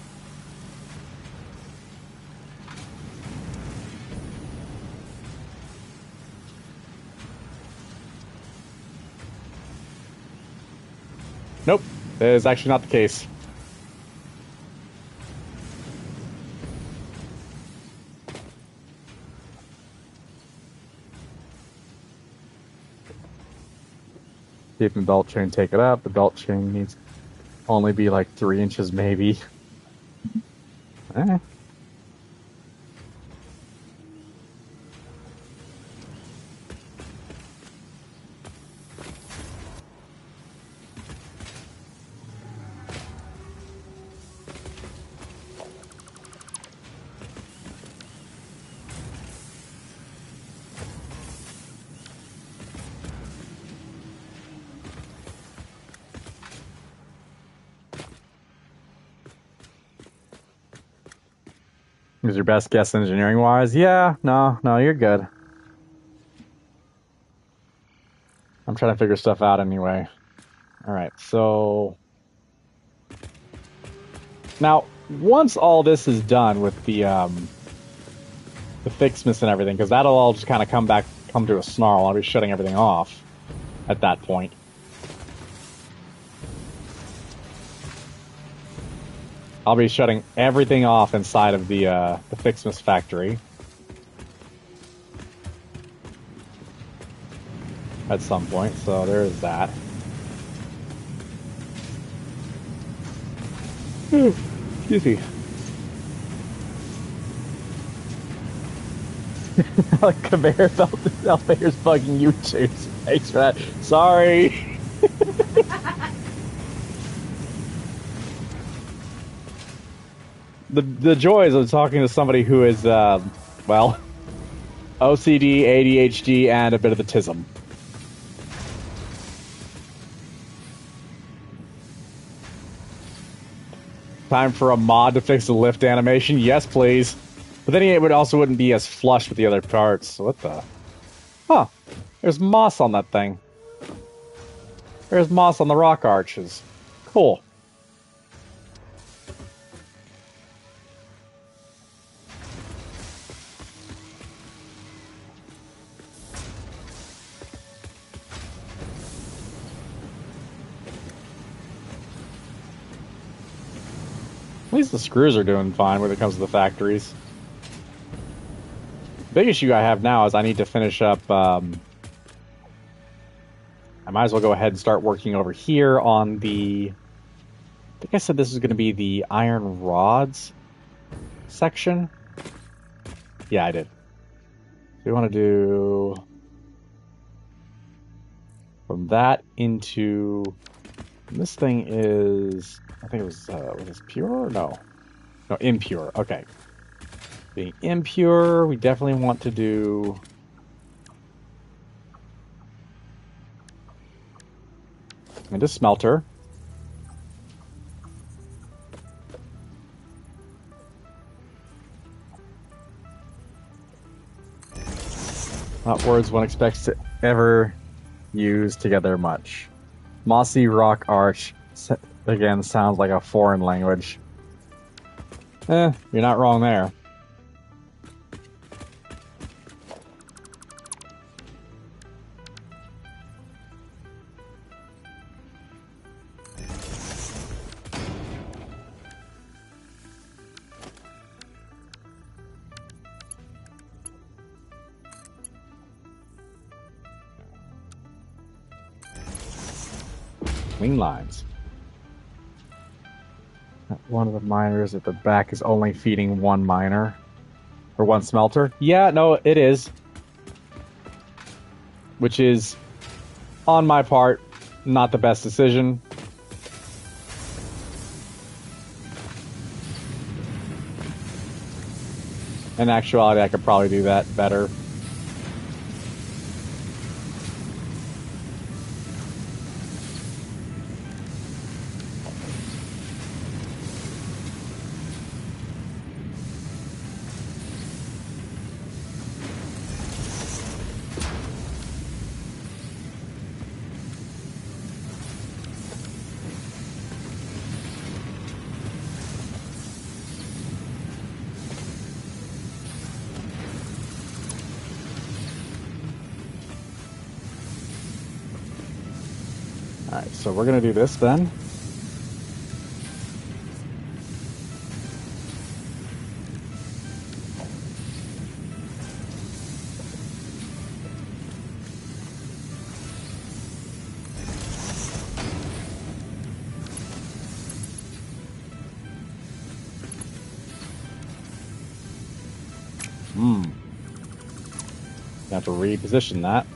Nope, that is actually not the case. See if the belt chain take it up. The belt chain needs only be like 3 inches, maybe. Eh. Was your best guess engineering-wise? Yeah, no, you're good. I'm trying to figure stuff out anyway. Alright, so... Now, once all this is done with the FICSmas and everything, because that'll all just kind of come to a snarl. I'll be shutting everything off at that point. I'll be shutting everything off inside of the FICSmas factory at some point. So there is that. Excuse me. Like conveyor belt elevators bugging you too. Thanks for that. Sorry. The joys of talking to somebody who is well, OCD, ADHD, and a bit of the tism. Time for a mod to fix the lift animation? Yes, please. But then it wouldn't be as flush with the other parts. So what the? Huh. There's moss on that thing. There's moss on the rock arches. Cool. At least the screws are doing fine when it comes to the factories. The big issue I have now is I need to finish up... I might as well go ahead and start working over here on the... I think I said this is going to be the iron rods section. Yeah, I did. So we want to do... from that into... This thing is... I think it was this pure? No, impure. Okay. Being impure, we definitely want to do... into smelter. Not words one expects to ever use together much. Mossy rock arch, again, sounds like a foreign language. You're not wrong there. Clean lines. One of the miners at the back is only feeding one miner. Or one smelter. Yeah, no, it is. Which is, on my part, not the best decision. In actuality, I could probably do that better. Alright, so we're going to do this then. Have to reposition that.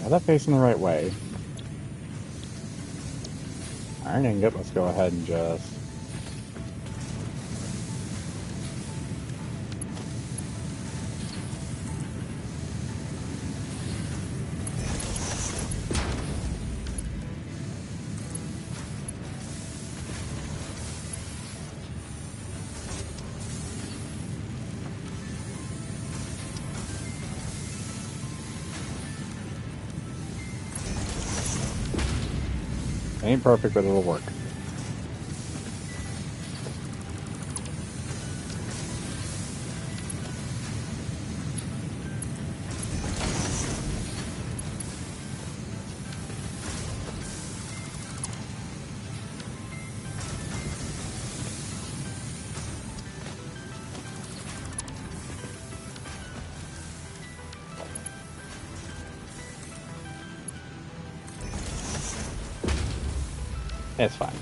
Is that facing the right way? Iron ingot, let's go ahead and just... Ain't perfect, but it'll work. It's fine.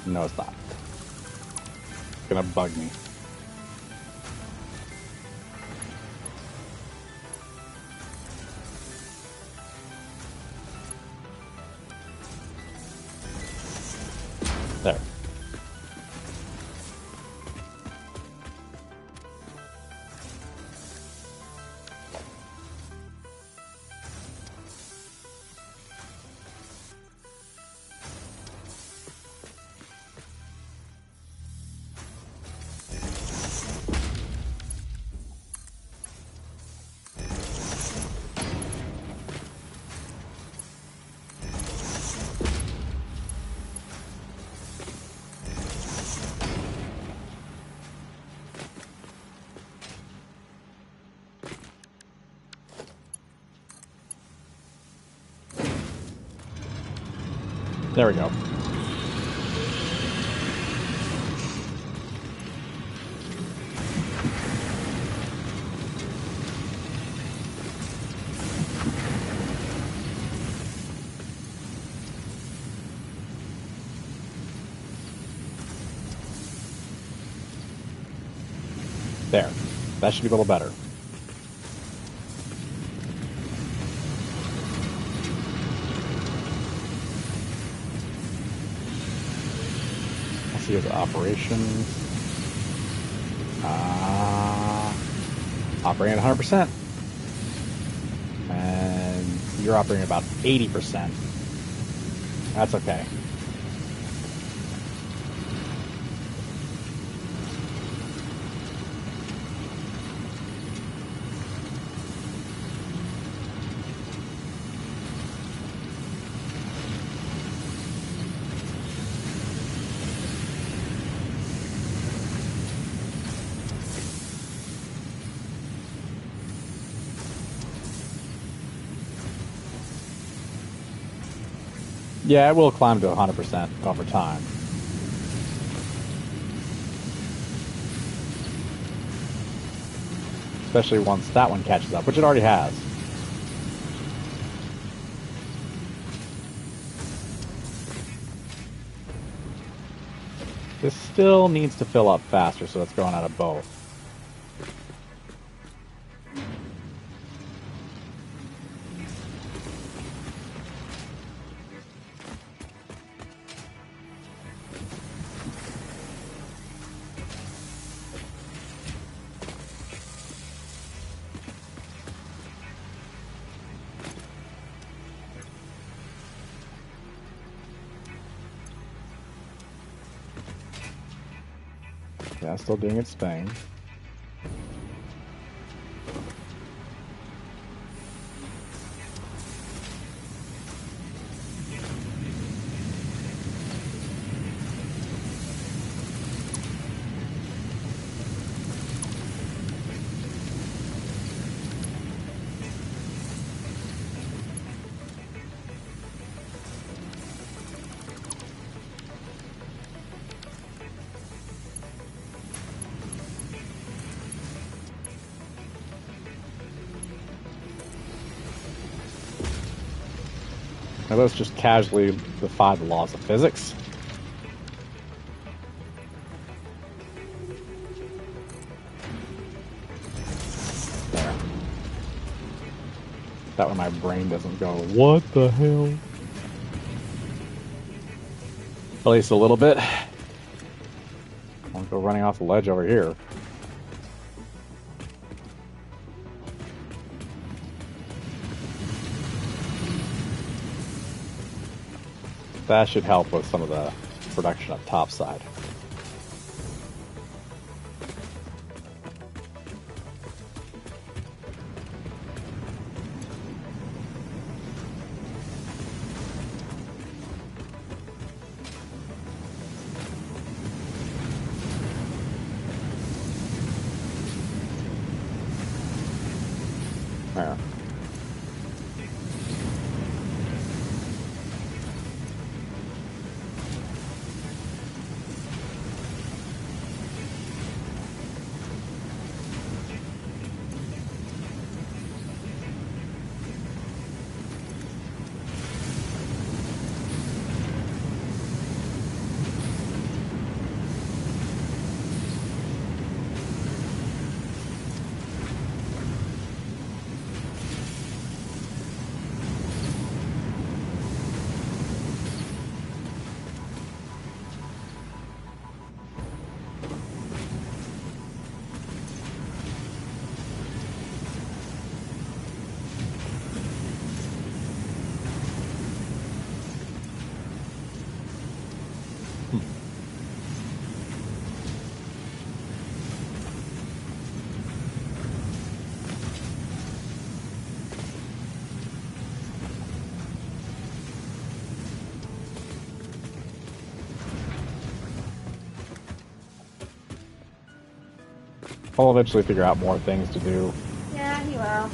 No, it's not. It's gonna bug me. There. There we go. There. That should be a little better. Let's see his operations. Operating at 100%. And you're operating about 80%. That's okay. Yeah, it will climb to 100% over time. Especially once that one catches up, which it already has. This still needs to fill up faster, so it's going out of both. Yeah, still doing its thing. Now let's just casually defy the laws of physics. There. That way my brain doesn't go, what the hell? At least a little bit. I'll go running off the ledge over here. That should help with some of the production up top side. There. I'll eventually figure out more things to do. Yeah, he will.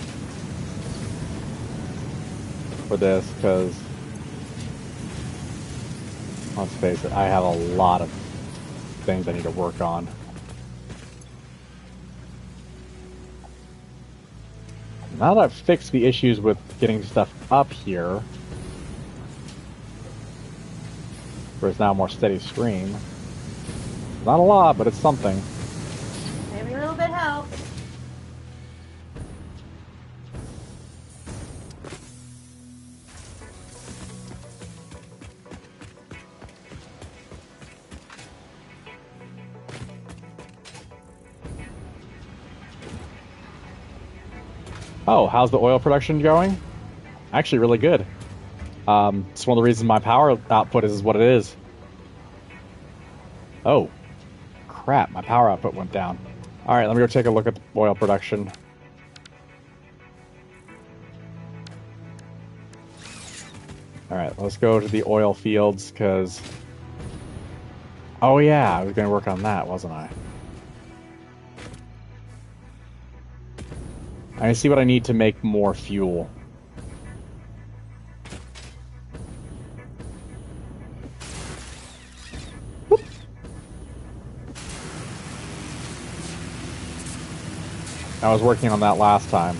For this, because let's face it, I have a lot of things I need to work on. Now that I've fixed the issues with getting stuff up here, where it's now a more steady stream. Not a lot, but it's something. Maybe a little bit helps. Oh, how's the oil production going? Actually, really good. It's one of the reasons my power output is what it is. Oh, crap, my power output went down. Alright, let me go take a look at the oil production. Alright, let's go to the oil fields, because... Oh yeah, I was going to work on that, wasn't I? I see what I need to make more fuel. Whoop. I was working on that last time.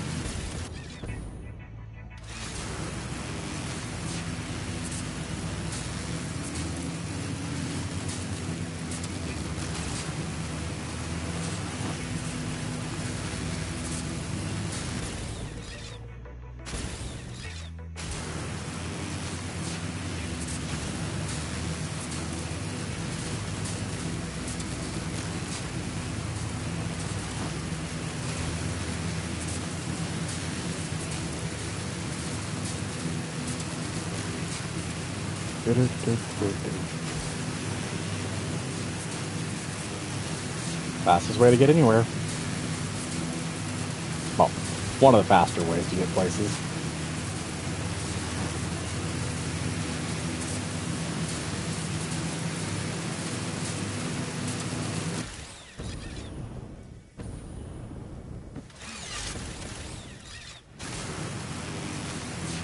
Fastest way to get anywhere. Well, one of the faster ways to get places.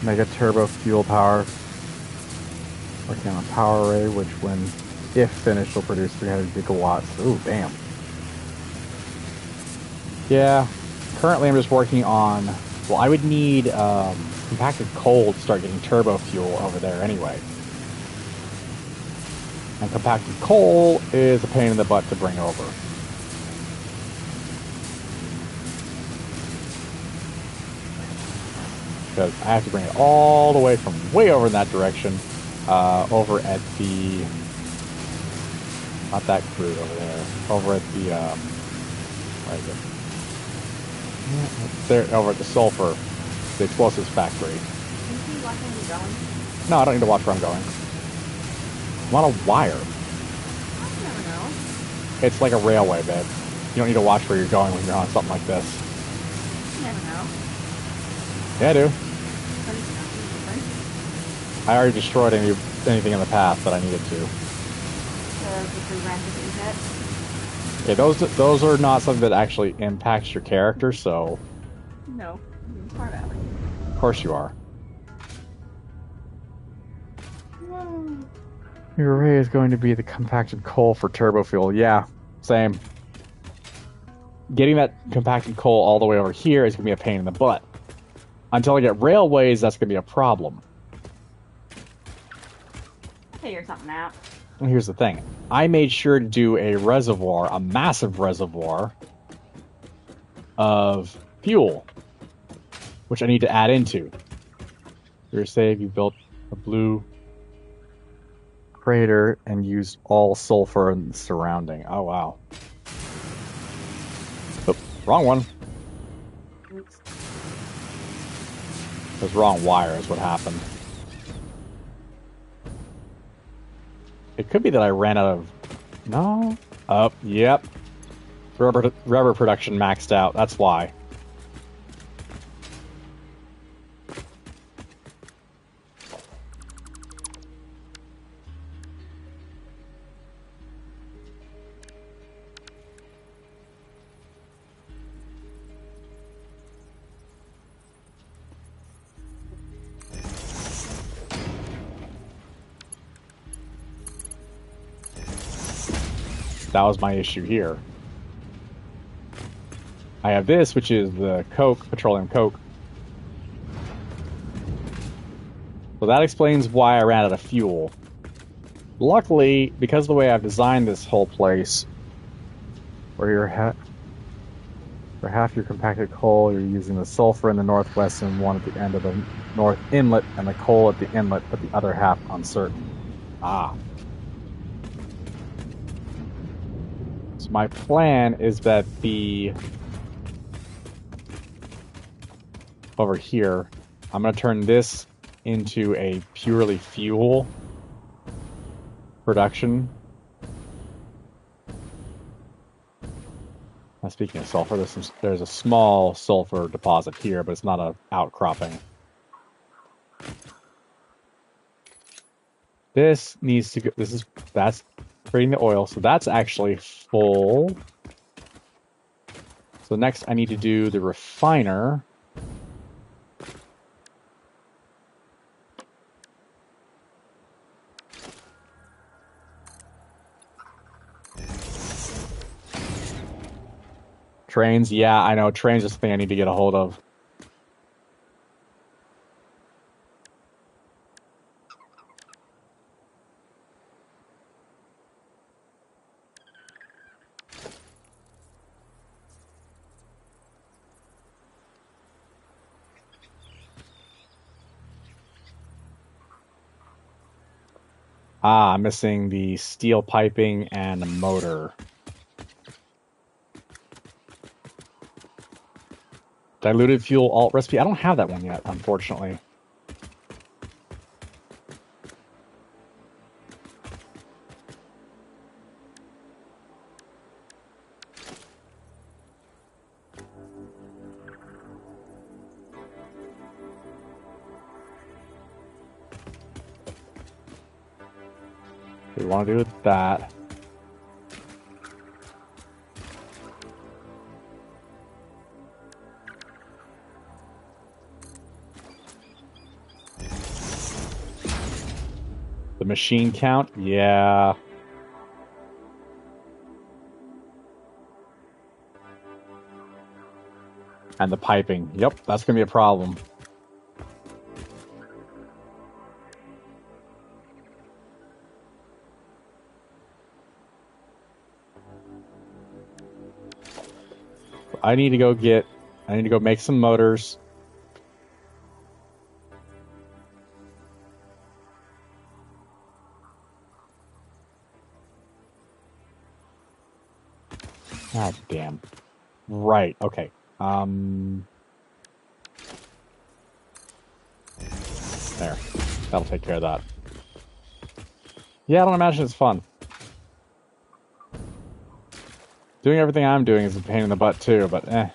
Mega turbo fuel power. Working on a power array, which if finished, will produce 300 gigawatts. Ooh, damn. Yeah, currently I'm just working on... Well, I would need compacted coal to start getting turbo fuel over there anyway. And compacted coal is a pain in the butt to bring over. because I have to bring it all the way from way over in that direction, over at the, not that crude over there, over at the, where is it? There, over at the sulfur, the explosives factory. Can you see watching where you're going? No, I don't need to watch where I'm going. I'm on a wire. I never know. It's like a railway, babe. You don't need to watch where you're going when you're on something like this. You never know. Yeah, I do. But it's not different. I already destroyed anything in the path that I needed to. If we ran into that. Yeah, those are not something that actually impacts your character, so No. I'm part of it. of course you are. Your array is going to be the compacted coal for turbo fuel. Yeah, same. Getting that compacted coal all the way over here is going to be a pain in the butt. Until I get railways, that's going to be a problem. I'll figure something out. And here's the thing. I made sure to do a reservoir, a massive reservoir of fuel, which I need to add into. Here, say you built a blue crater and used all sulfur in the surrounding. Oh, wow. Oh, wrong one. Oops. It was wrong wire is what happened. It could be that I ran out of... No? Oh, yep. Rubber production maxed out. That's why. That was my issue here. I have this, which is the coke, petroleum coke. So that explains why I ran out of fuel. Luckily, because of the way I've designed this whole place, where you're for half your compacted coal, you're using the sulfur in the northwest and one at the end of the north inlet, and the coal at the inlet, but the other half uncertain. Ah. So my plan is that over here, I'm going to turn this into a purely fuel production. Now, speaking of sulfur, there's a small sulfur deposit here, but it's not an outcropping. This needs to go. That's creating the oil, so that's actually full. So next, I need to do the refiner. Trains, yeah, I know. Trains is the thing I need to get a hold of. Ah, I'm missing the steel piping and the motor. Diluted fuel alt recipe. I don't have that one yet, unfortunately. We want to do that. The machine count? Yeah. And the piping. Yep, that's going to be a problem. I need to go make some motors. God damn. Right, okay. There. That'll take care of that. Yeah, I don't imagine it's fun. Doing everything I'm doing is a pain in the butt too, but eh.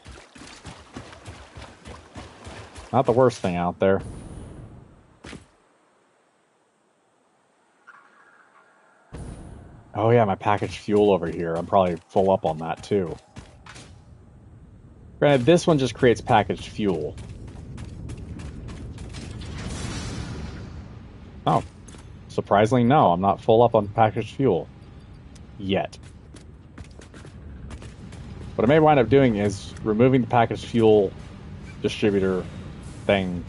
Not the worst thing out there. Oh yeah, my packaged fuel over here. I'm probably full up on that too. Granted, this one just creates packaged fuel. Oh. Surprisingly, no. I'm not full up on packaged fuel. Yet. What I may wind up doing is removing the packaged fuel distributor thing.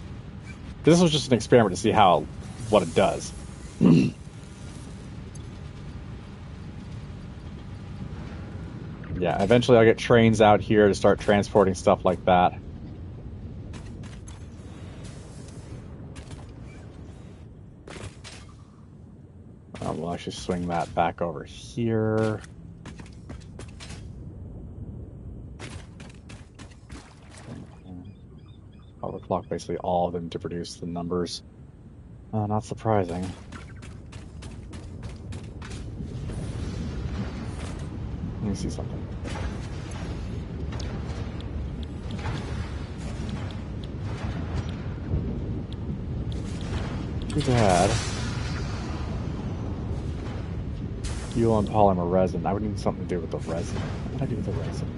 This was just an experiment to see what it does. Yeah, eventually I'll get trains out here to start transporting stuff like that. We'll actually swing that back over here. Overclock basically all of them to produce the numbers. Not surprising. Let me see something. Too bad. Fuel and polymer resin. I would need something to do with the resin. What would I do with the resin?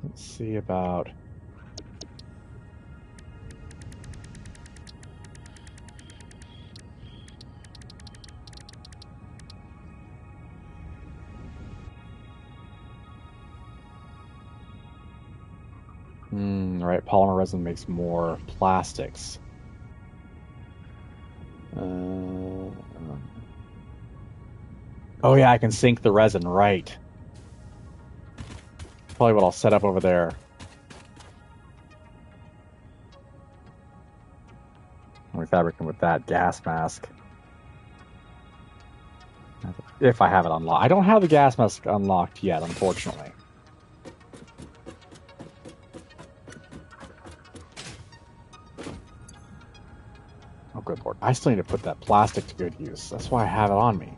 Let's see about... Right, polymer resin makes more plastics. Oh yeah, I can sink the resin, right. Probably what I'll set up over there. I'm refabricating with that gas mask. If I have it unlocked. I don't have the gas mask unlocked yet, unfortunately. Oh, good lord. I still need to put that plastic to good use. That's why I have it on me.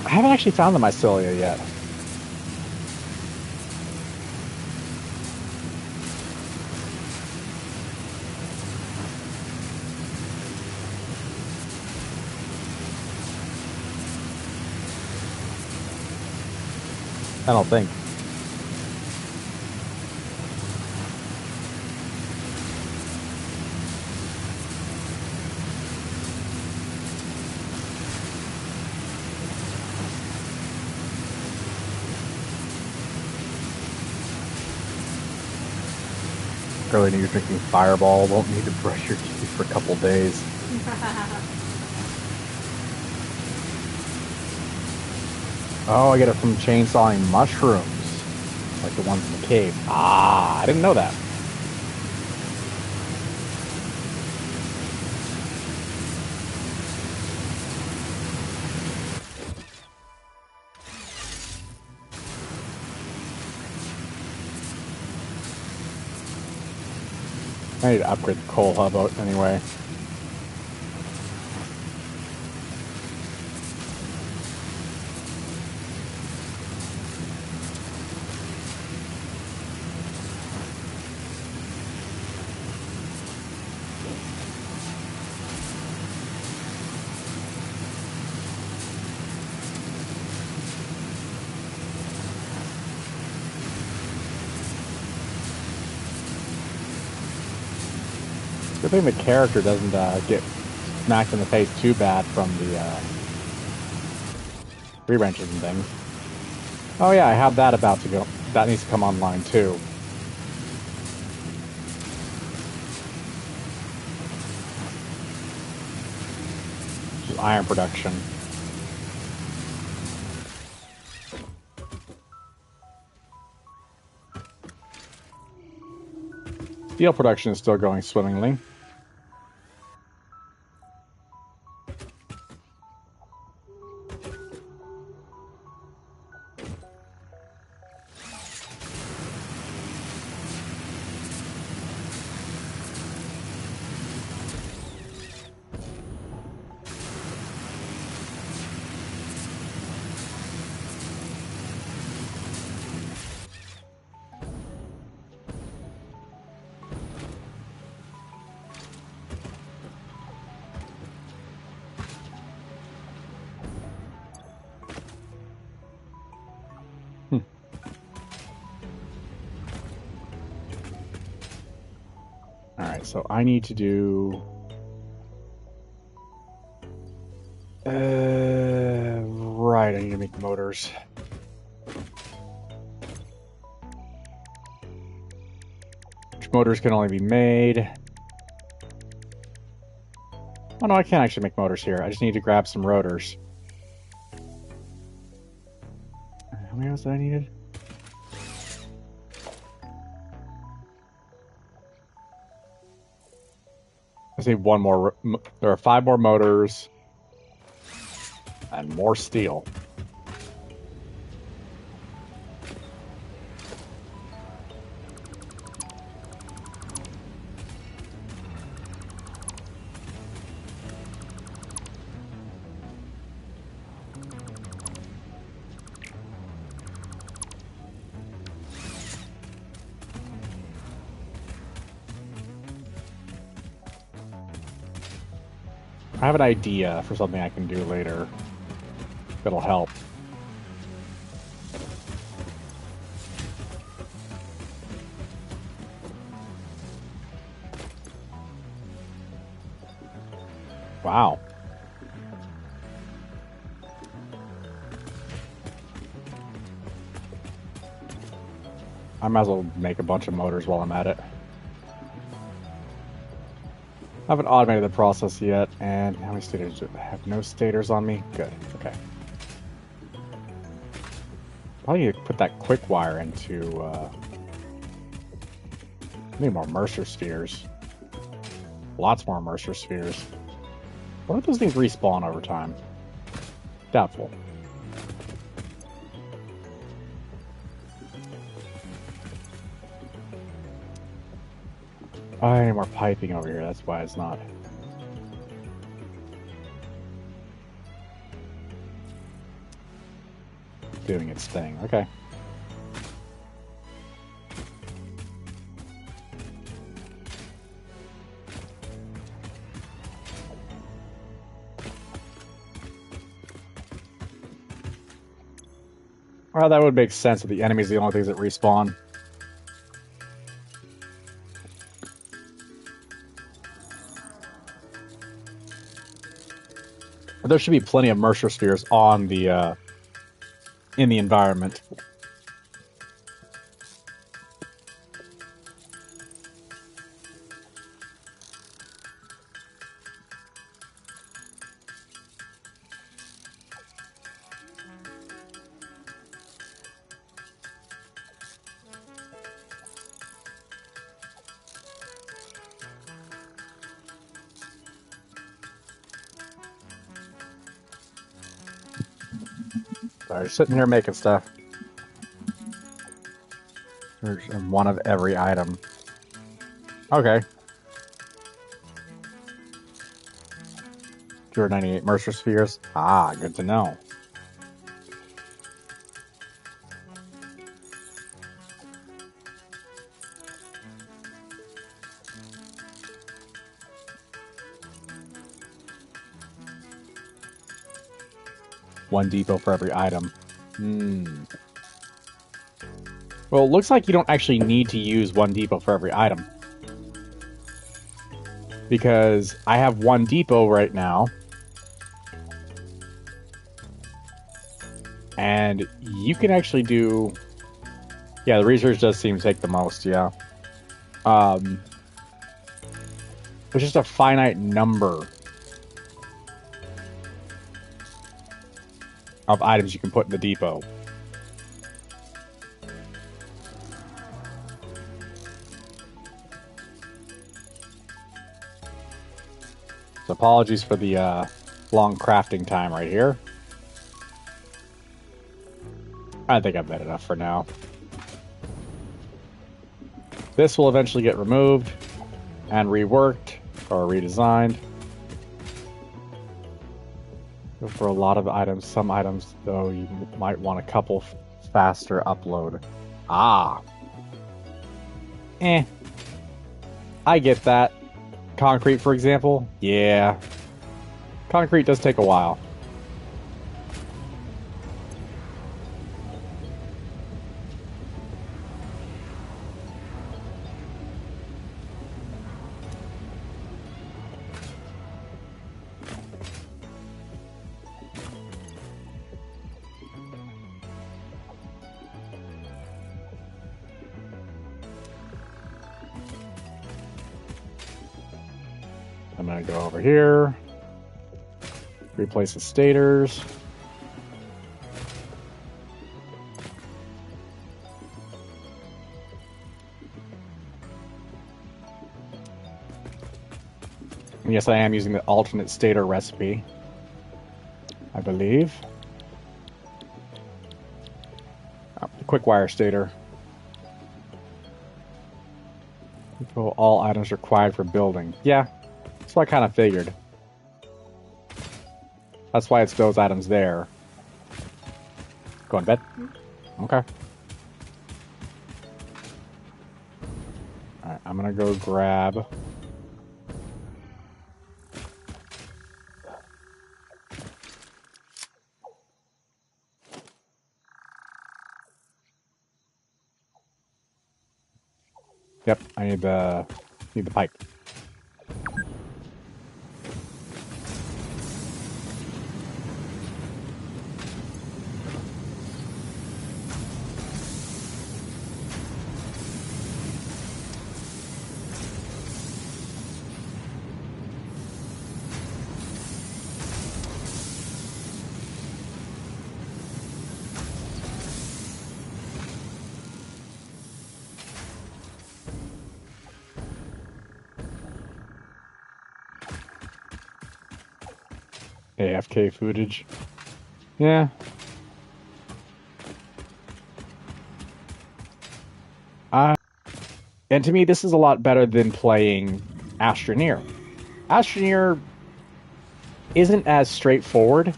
I haven't actually found the mycelia yet. I don't think. Really need you drinking Fireball. Won't need to brush your teeth for a couple days. Oh, I get it from chainsawing mushrooms. Like the ones in the cave. Ah, I didn't know that. I need to upgrade the coal hub out anyway. Good thing the character doesn't get smacked in the face too bad from the tree wrenches and things. Oh yeah, I have that about to go. That needs to come online too. iron production. Steel production is still going swimmingly. Alright, so I need to do... right, I need to make motors. Which motors can only be made? Oh no, I can't actually make motors here. I just need to grab some rotors. How many else did I needed? I need one more. There are 5 more motors and more steel. I have an idea for something I can do later that'll help. Wow. I might as well make a bunch of motors while I'm at it. I haven't automated the process yet, and how many stators do I have? No stators on me? Good, okay. Probably need to put that quick wire into, need more Mercer spheres. Lots more Mercer spheres. What if those things respawn over time? Doubtful. Oh, I need more piping over here, that's why it's not. Doing its thing, okay. Well, that would make sense that the enemy's the only things that respawn. There should be plenty of Mercer spheres on the in the environment. Sorry, sitting here making stuff. There's one of every item. Okay. 298 Mercer spheres. Ah, good to know. One depot for every item. Well, it looks like you don't actually need to use one depot for every item. Because I have one depot right now. And you can actually do... Yeah, the research does seem to take the most, yeah. There's just a finite number of items you can put in the depot. So apologies for the long crafting time right here. I think I've had enough for now. This will eventually get removed and reworked or redesigned. For a lot of items, some items, though, you might want a couple faster upload. Ah. I get that. Concrete, for example. Yeah. Concrete does take a while. I'm going to go over here, replace the stators. And yes, I am using the alternate stator recipe, I believe. Oh, the quick wire stator. Control all items required for building. Yeah. That's what I kind of figured. That's why it's those items there. Going to bed? Okay. Alright, I'm gonna go grab... Yep, I need the pipe. AFK footage. Yeah. And to me, this is a lot better than playing Astroneer. Astroneer isn't as straightforward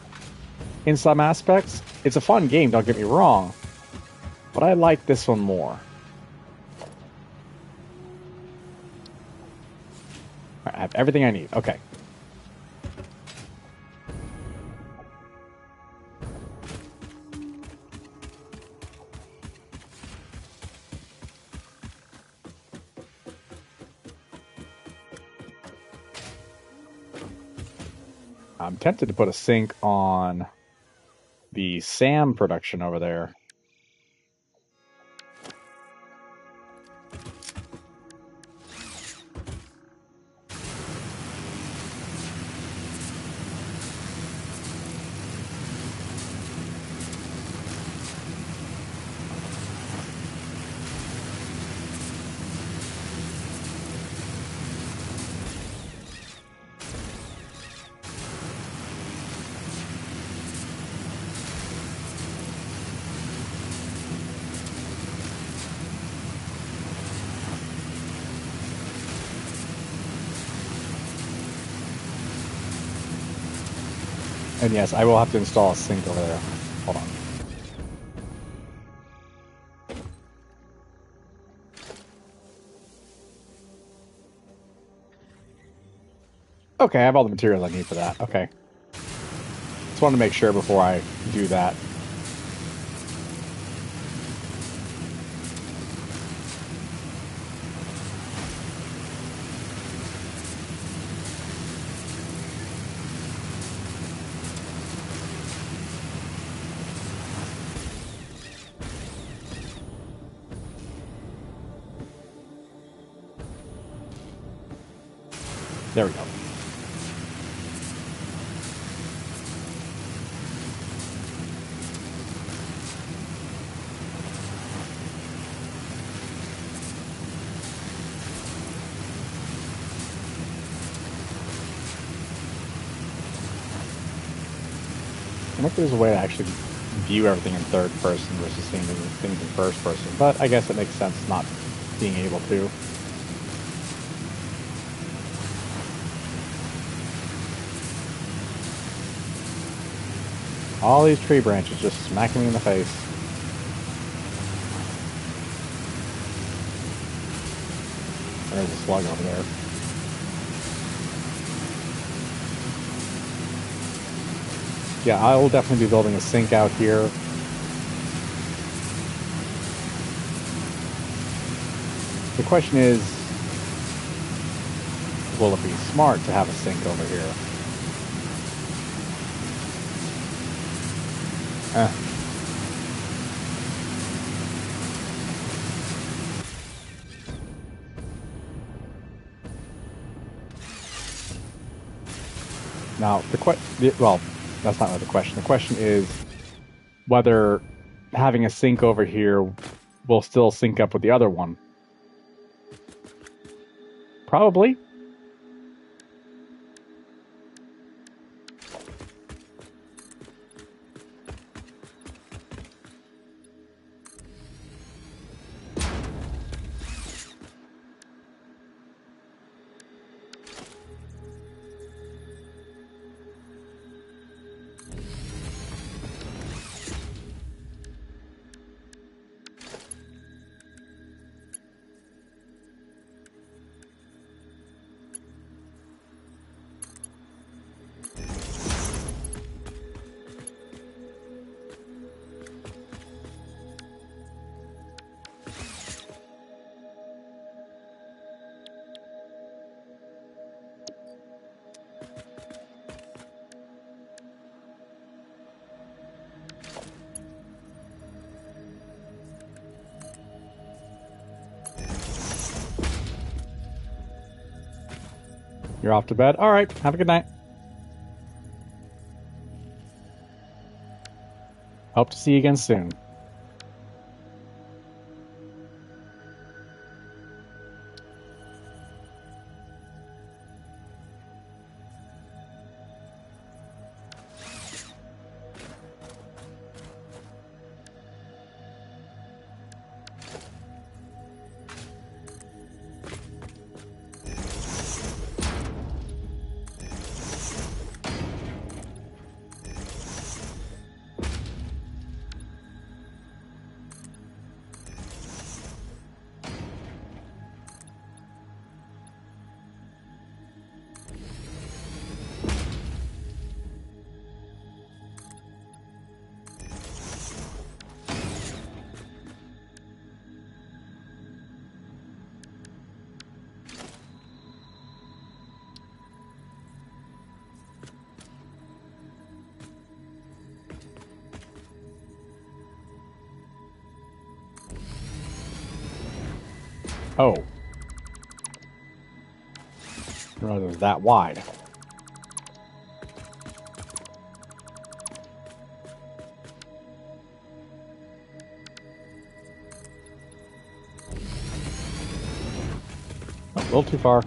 in some aspects. It's a fun game, don't get me wrong. But I like this one more. Right, I have everything I need. Okay. I'm tempted to put a sink on the SAM production over there. And yes, I will have to install a sink over there. Hold on. Okay, I have all the materials I need for that. Okay. Just wanted to make sure before I do that. There we go. I wonder if there's a way to actually view everything in third person versus seeing things in first person, but I guess it makes sense not being able to. All these tree branches just smacking me in the face. There's a slug over there. Yeah, I will definitely be building a sink out here. The question is, will it be smart to have a sink over here? Now, well, that's not really the question. The question is whether having a sink over here will still sync up with the other one. Probably. You're off to bed? All right. Have a good night. Hope to see you again soon. Oh. I didn't realize it was that wide. Oh, a little too far.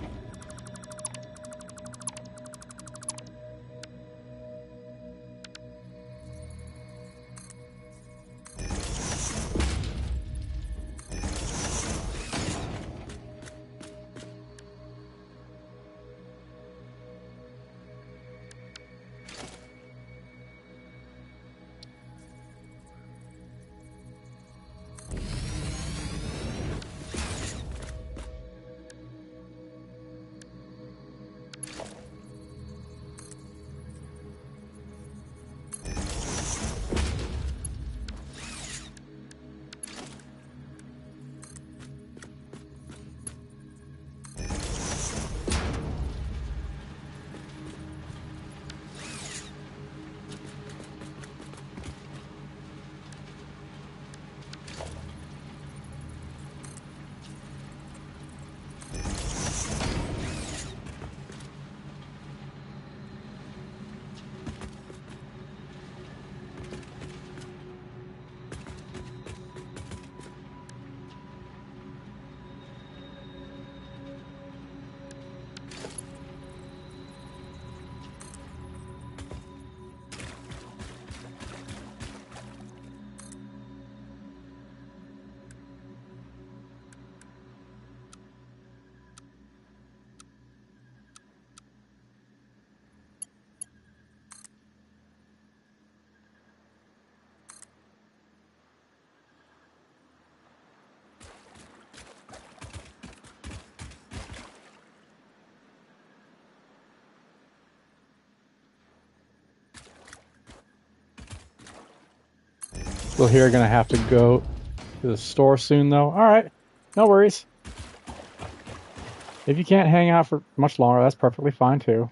Still here, gonna have to go to the store soon, though. All right, no worries. If you can't hang out for much longer, that's perfectly fine, too.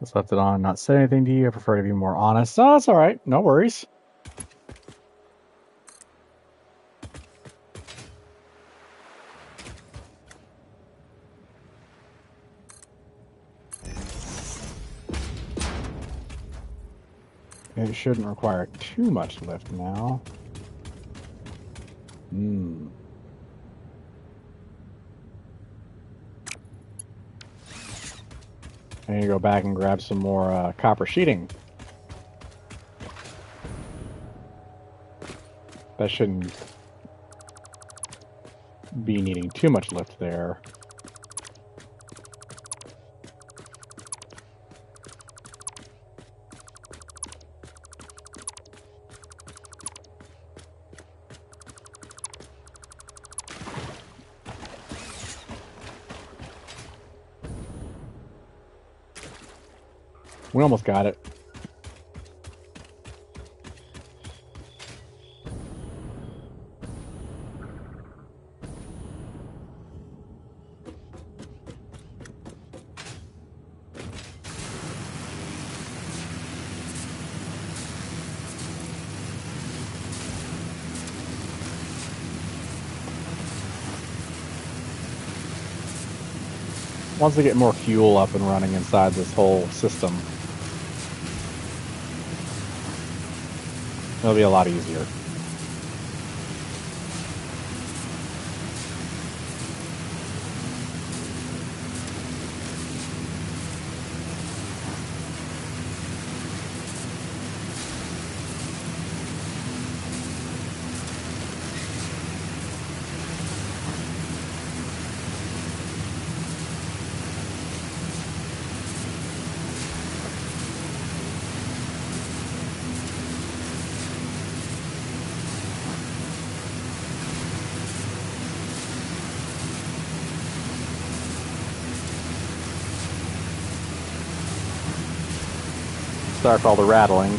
Just left it on, not say anything to you. I prefer to be more honest. Oh, that's all right. No worries. It shouldn't require too much lift now. I need to go back and grab some more copper sheeting. That shouldn't be needing too much lift there. We almost got it. Once we get more fuel up and running inside this whole system, it'll be a lot easier. Start all the rattling.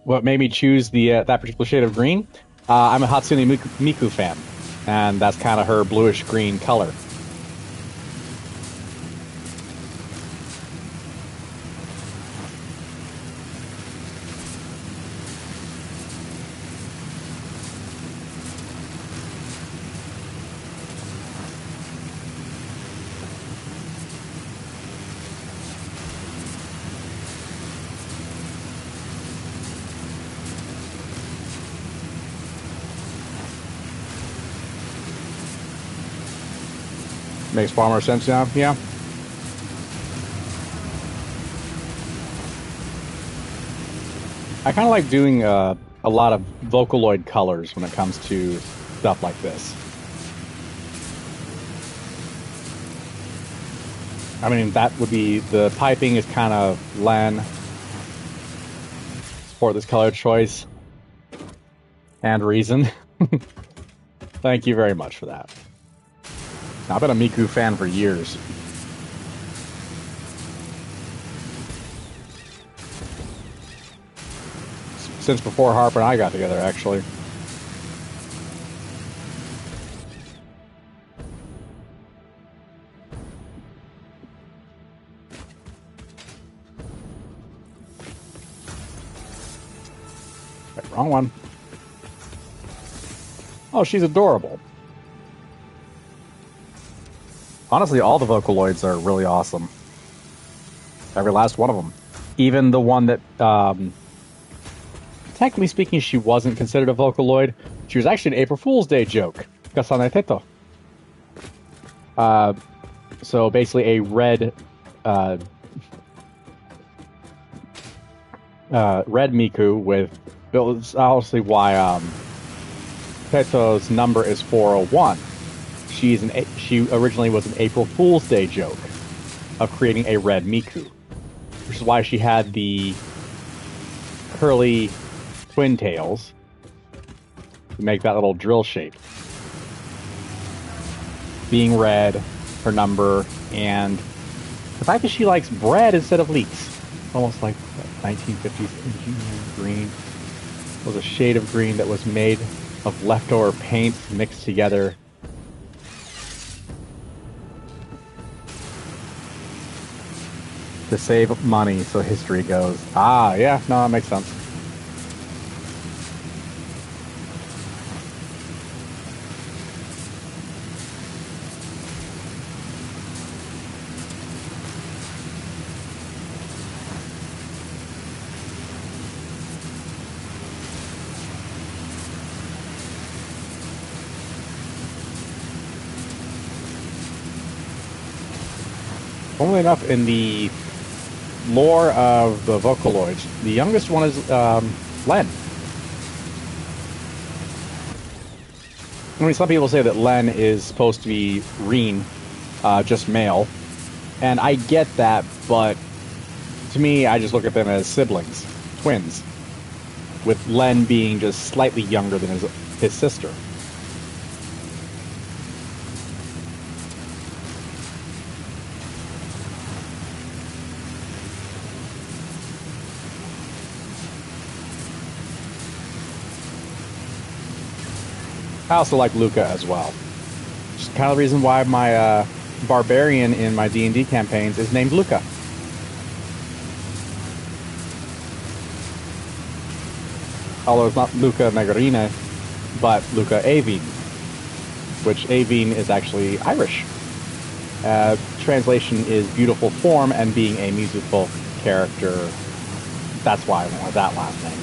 What made me choose the that particular shade of green? I'm a Hatsune Miku fan, and that's kind of her bluish green color. Makes far more sense now. Yeah. I kind of like doing a lot of Vocaloid colors when it comes to stuff like this. I mean, that would be, the piping is kind of Len. Support this color choice. And reason. Thank you very much for that. Now, I've been a Miku fan for years. Since before Harper and I got together, actually. Okay, wrong one. Oh, she's adorable. Honestly, all the Vocaloids are really awesome. Every last one of them. Even the one that, technically speaking, she wasn't considered a Vocaloid. She was actually an April Fool's Day joke. Kasane Teto. So basically a red, red Miku with, it's obviously why, Teto's number is 401. She originally was an April Fool's Day joke of creating a red Miku, which is why she had the curly twin tails to make that little drill shape. Being red, her number, and the fact that she likes bread instead of leeks. Almost like 1950s engineering green. It was a shade of green that was made of leftover paint mixed together. To save money, so history goes. Ah, yeah, no, that makes sense. Funnily enough, in the lore of the Vocaloids, the youngest one is Len. I mean, some people say that Len is supposed to be Reen, just male, and I get that, but to me, I just look at them as siblings, twins, with Len being just slightly younger than his sister. I also like Luca as well. Just kind of the reason why my barbarian in my D&D campaigns is named Luca. Although it's not Luca Megarine, but Luca Avine, which Avine is actually Irish. Translation is beautiful form, and being a musical character, that's why I went with that last name.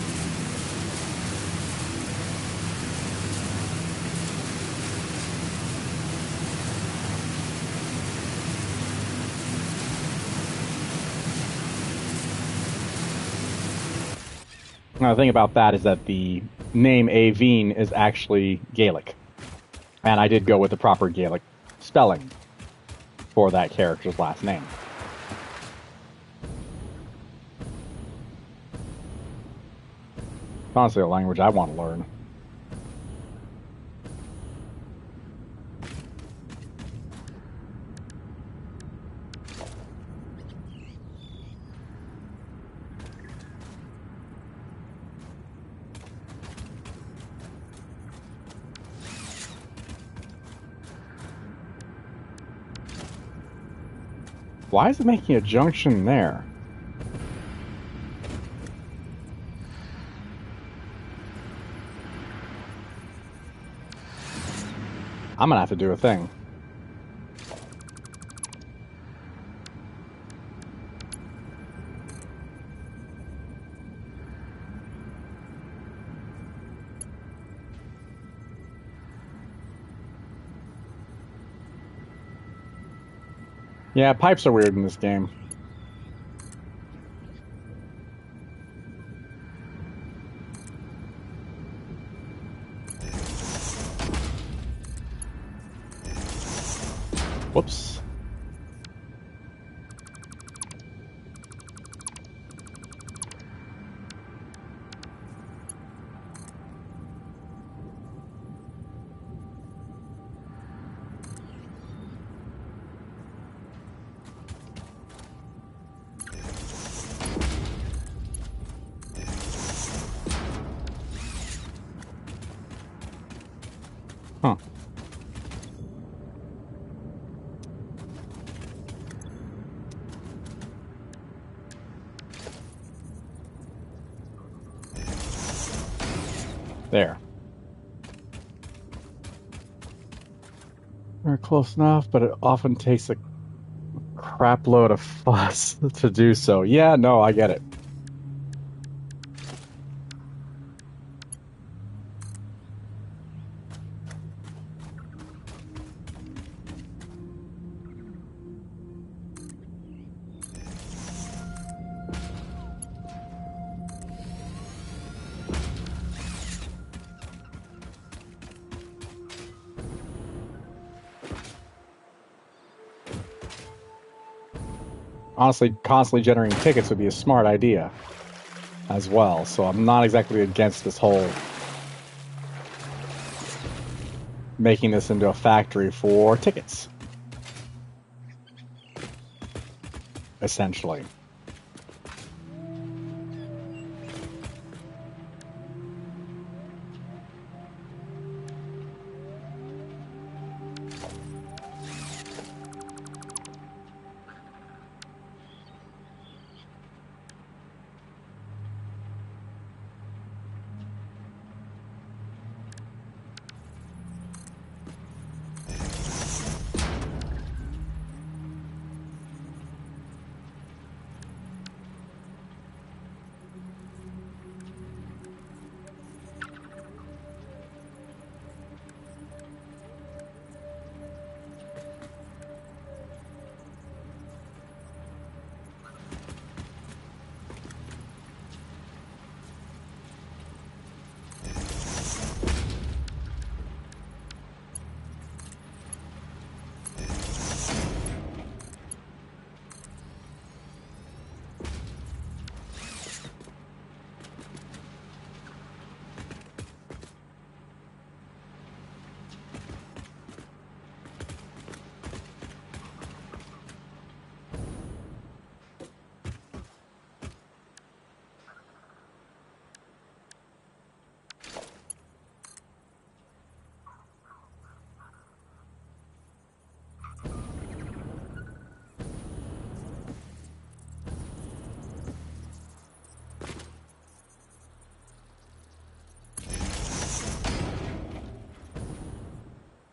Now, the thing about that is that the name Avine is actually Gaelic. And I did go with the proper Gaelic spelling for that character's last name. It's honestly a language I want to learn. Why is it making a junction there? I'm gonna have to do a thing. Yeah, pipes are weird in this game. Whoops. Huh. There. We're close enough, but it often takes a crap load of fuss to do so. Yeah, no, I get it. Honestly, constantly generating tickets would be a smart idea as well. So I'm not exactly against this whole making this into a factory for tickets, essentially.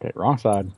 Okay, wrong side.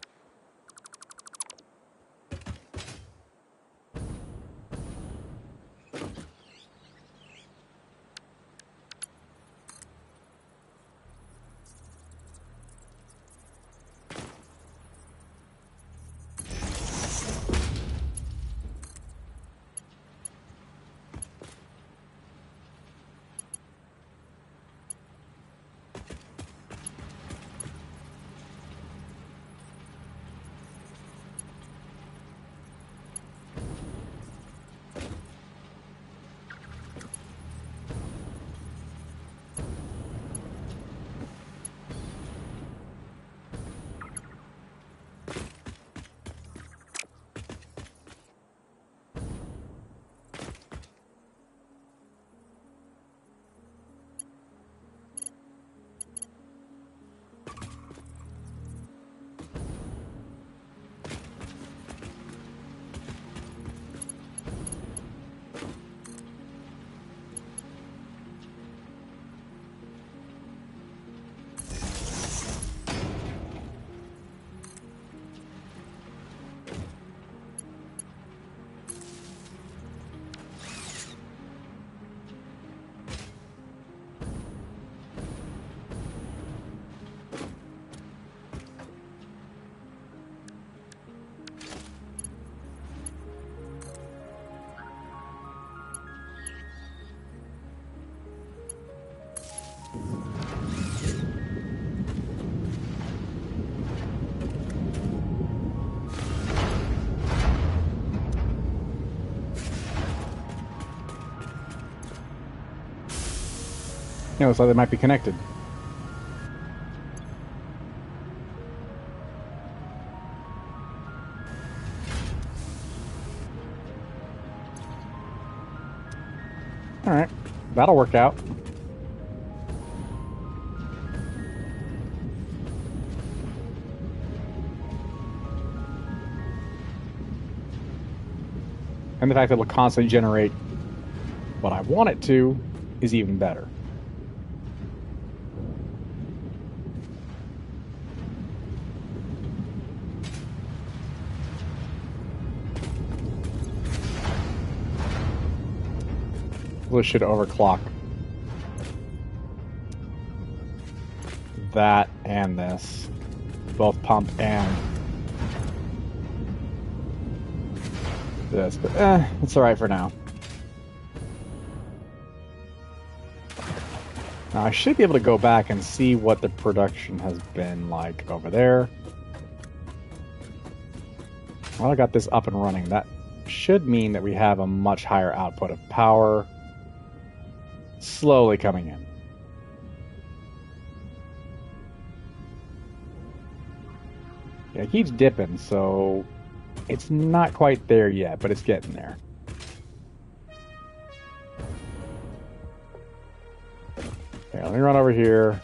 You know, so they might be connected. Alright, that'll work out. And the fact that it'll constantly generate what I want it to is even better. This should overclock that and this. Both pump and this, but it's alright for now. Now I should be able to go back and see what the production has been like over there. Well, I got this up and running. That should mean that we have a much higher output of power slowly coming in. Yeah, it keeps dipping, so it's not quite there yet, but it's getting there. Okay, let me run over here.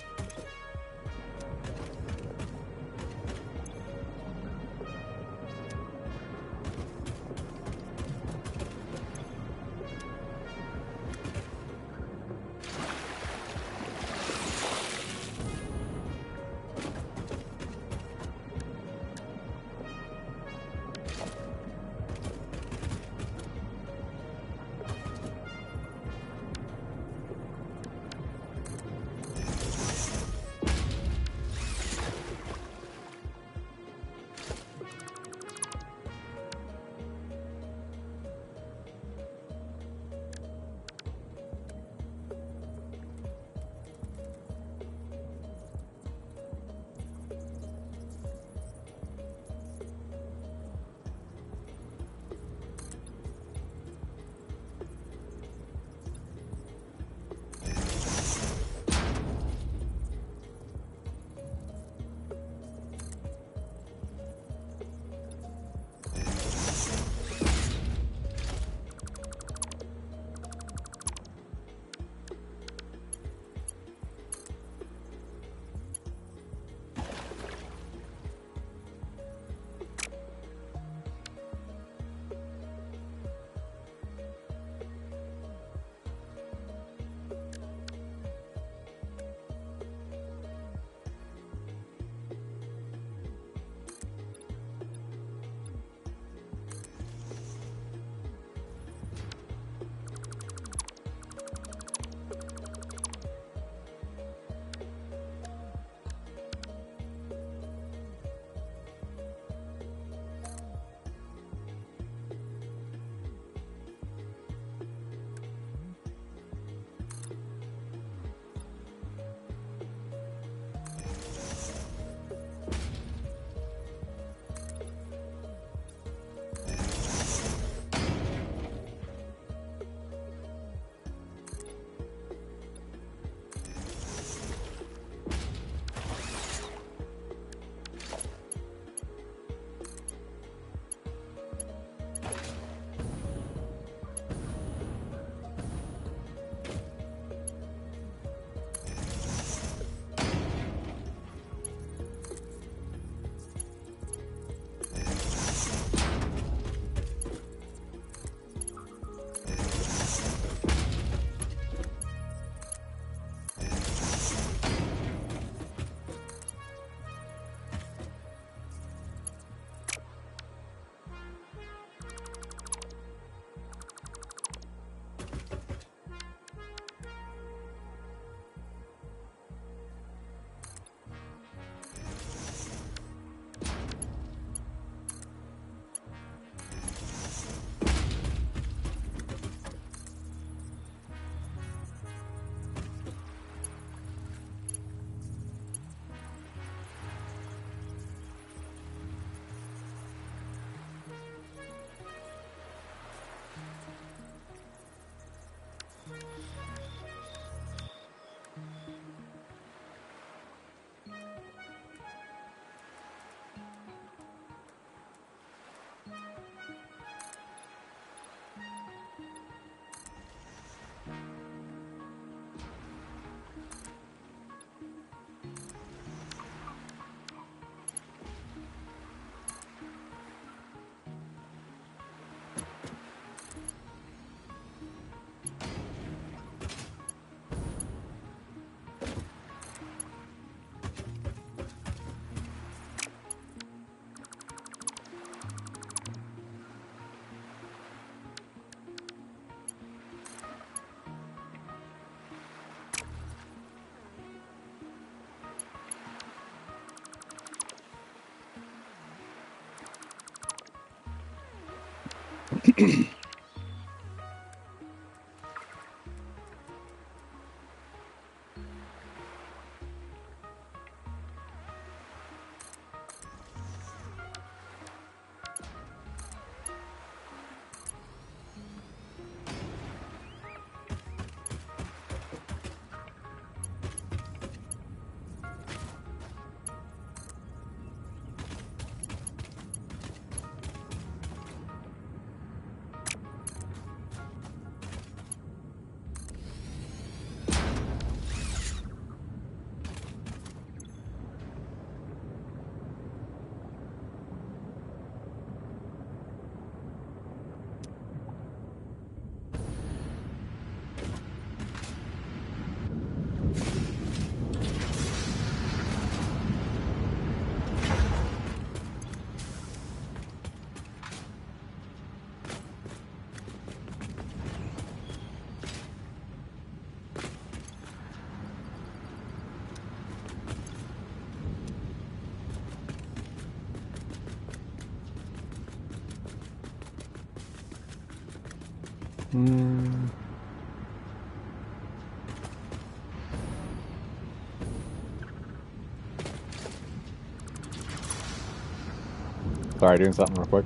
Sorry, doing something real quick.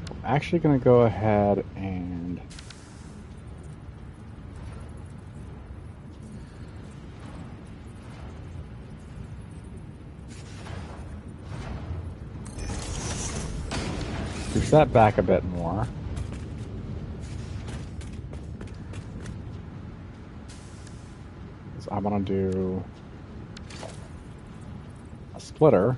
I'm actually going to go ahead and push that back a bit more. So I want to do a splitter.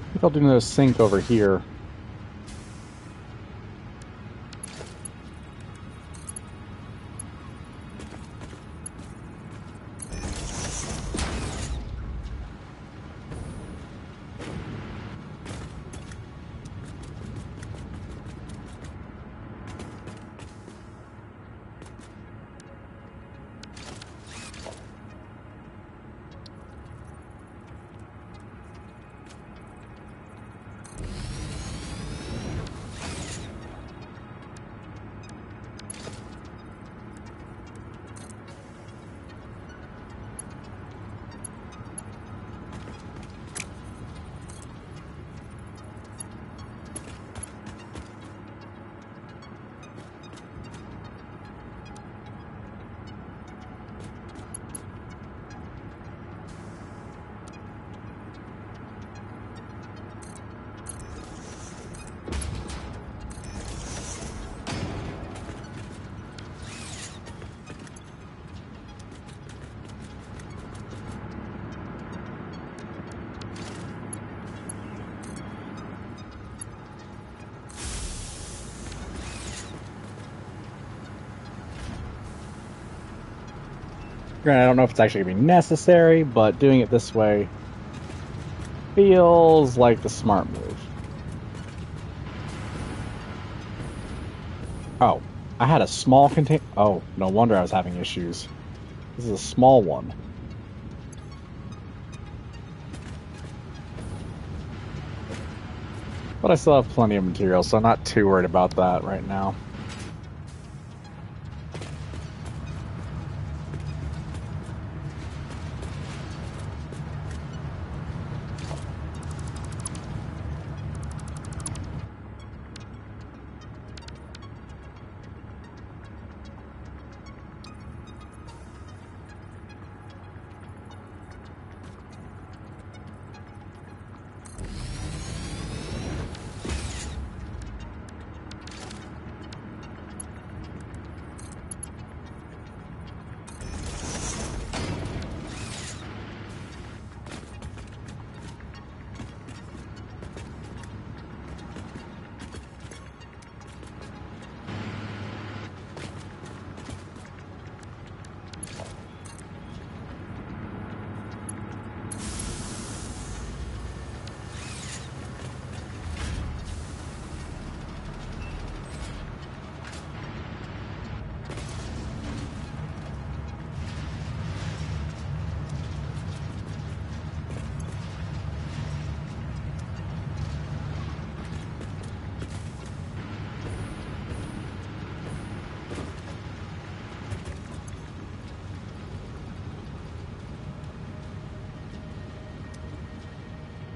I think I'll do another sink over here. Granted, I don't know if it's actually going to be necessary, but doing it this way feels like the smart move. Oh, I had a small container. Oh, no wonder I was having issues. This is a small one. But I still have plenty of material, so I'm not too worried about that right now.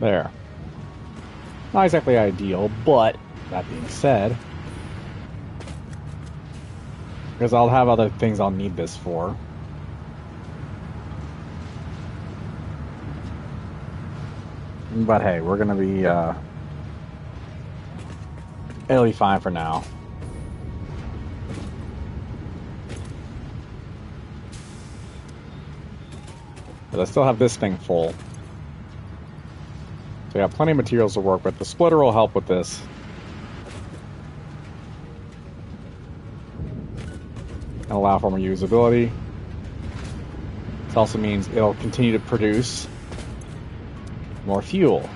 There. Not exactly ideal, but that being said, because I'll have other things I'll need this for. But hey, we're gonna be it'll be fine for now. But I still have this thing full. So yeah, plenty of materials to work with. The splitter will help with this. And allow for more usability. This also means it'll continue to produce more fuel.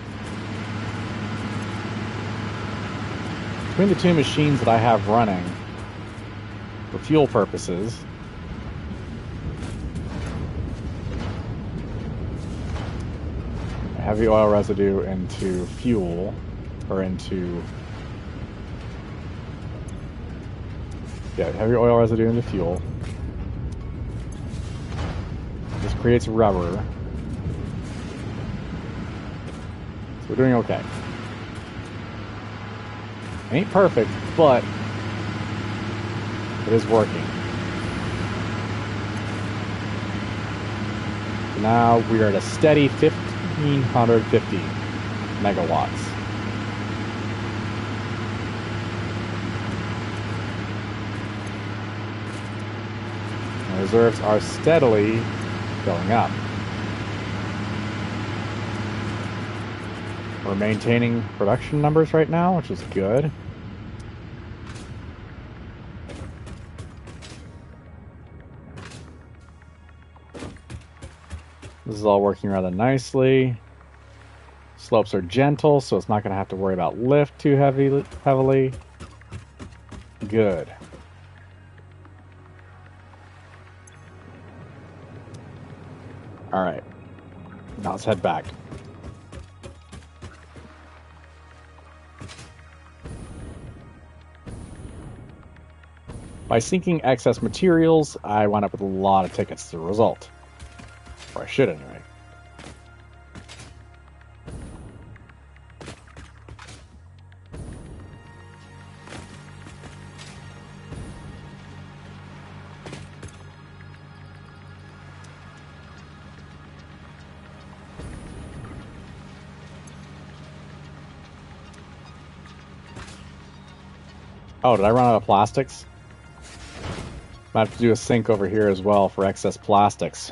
Between the two machines that I have running for fuel purposes, heavy oil residue into fuel, or into, yeah, heavy oil residue into fuel. This creates rubber. So we're doing okay. Ain't perfect, but it is working. So now we are at a steady 1,550 megawatts. And reserves are steadily going up. We're maintaining production numbers right now, which is good. This is all working rather nicely. Slopes are gentle, so it's not going to have to worry about lift too heavily. Good. All right. Now let's head back. By sinking excess materials, I wound up with a lot of tickets as a result. Or I should anyway. Oh, did I run out of plastics? I have to do a sink over here as well for excess plastics.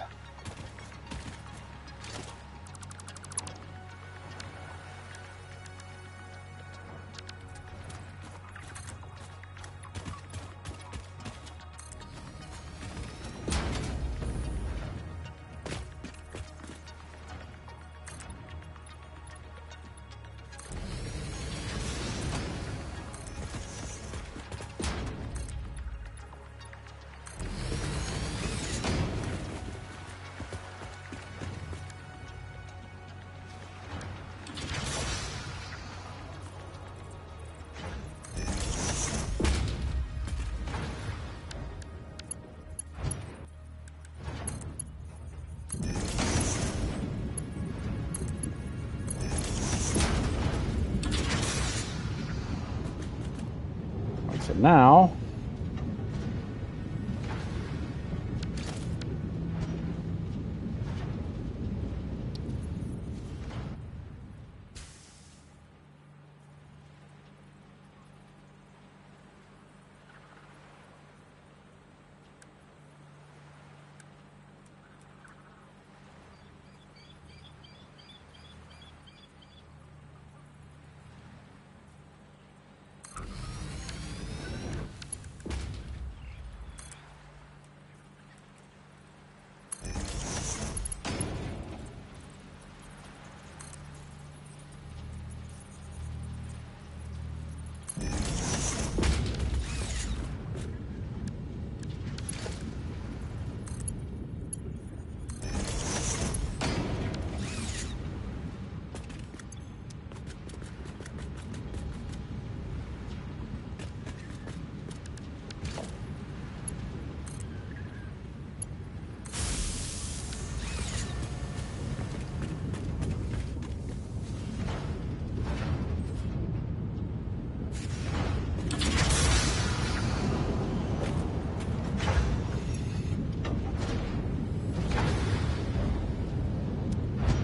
So now,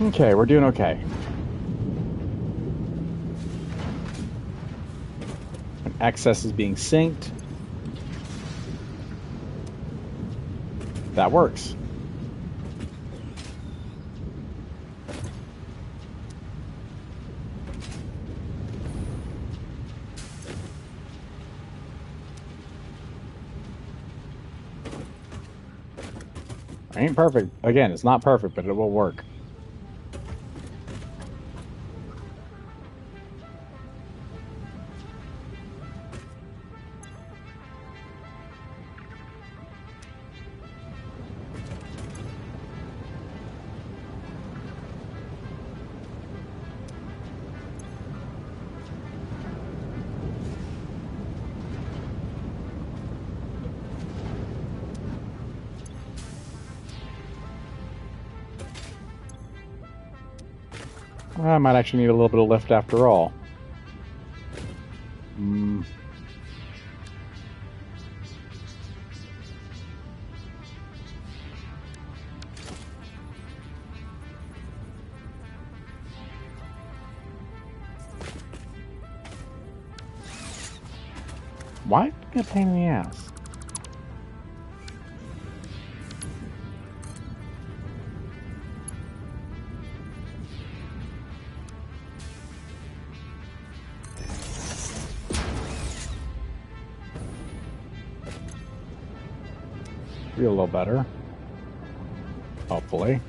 Okay, we're doing okay. When excess is being synced, that works. Ain't perfect. Again, it's not perfect, but it will work. I might actually need a little bit of lift after all. Why a pain in the ass? Be a little better. Hopefully.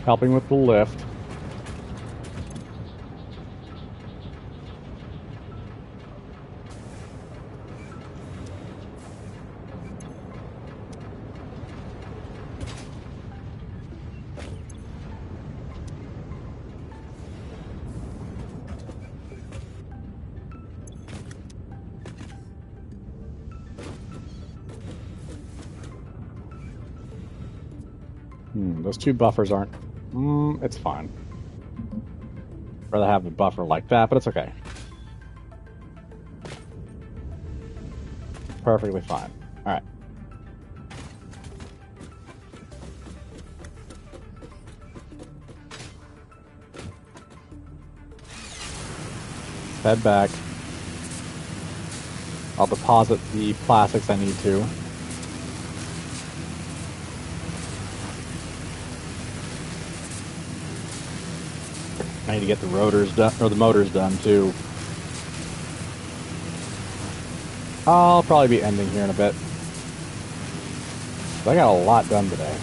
Helping with the lift. Those two buffers aren't... it's fine. Rather have a buffer like that, but it's okay. Perfectly fine. Alright. Head back. I'll deposit the plastics I need to. I need to get the rotors done, or the motors done too. I'll probably be ending here in a bit. But I got a lot done today.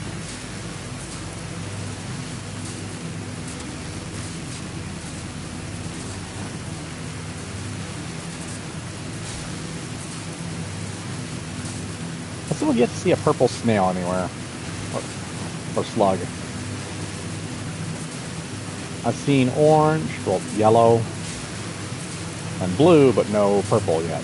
I still yet to see a purple snail anywhere. Or slug. I've seen orange, well, yellow, and blue, but no purple yet.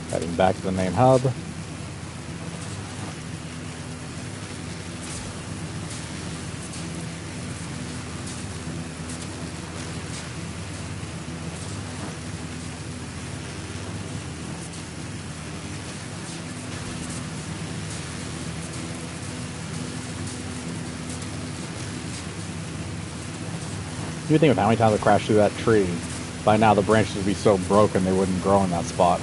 Heading back to the main hub. You would think with how many times I crashed through that tree, by now the branches would be so broken they wouldn't grow in that spot.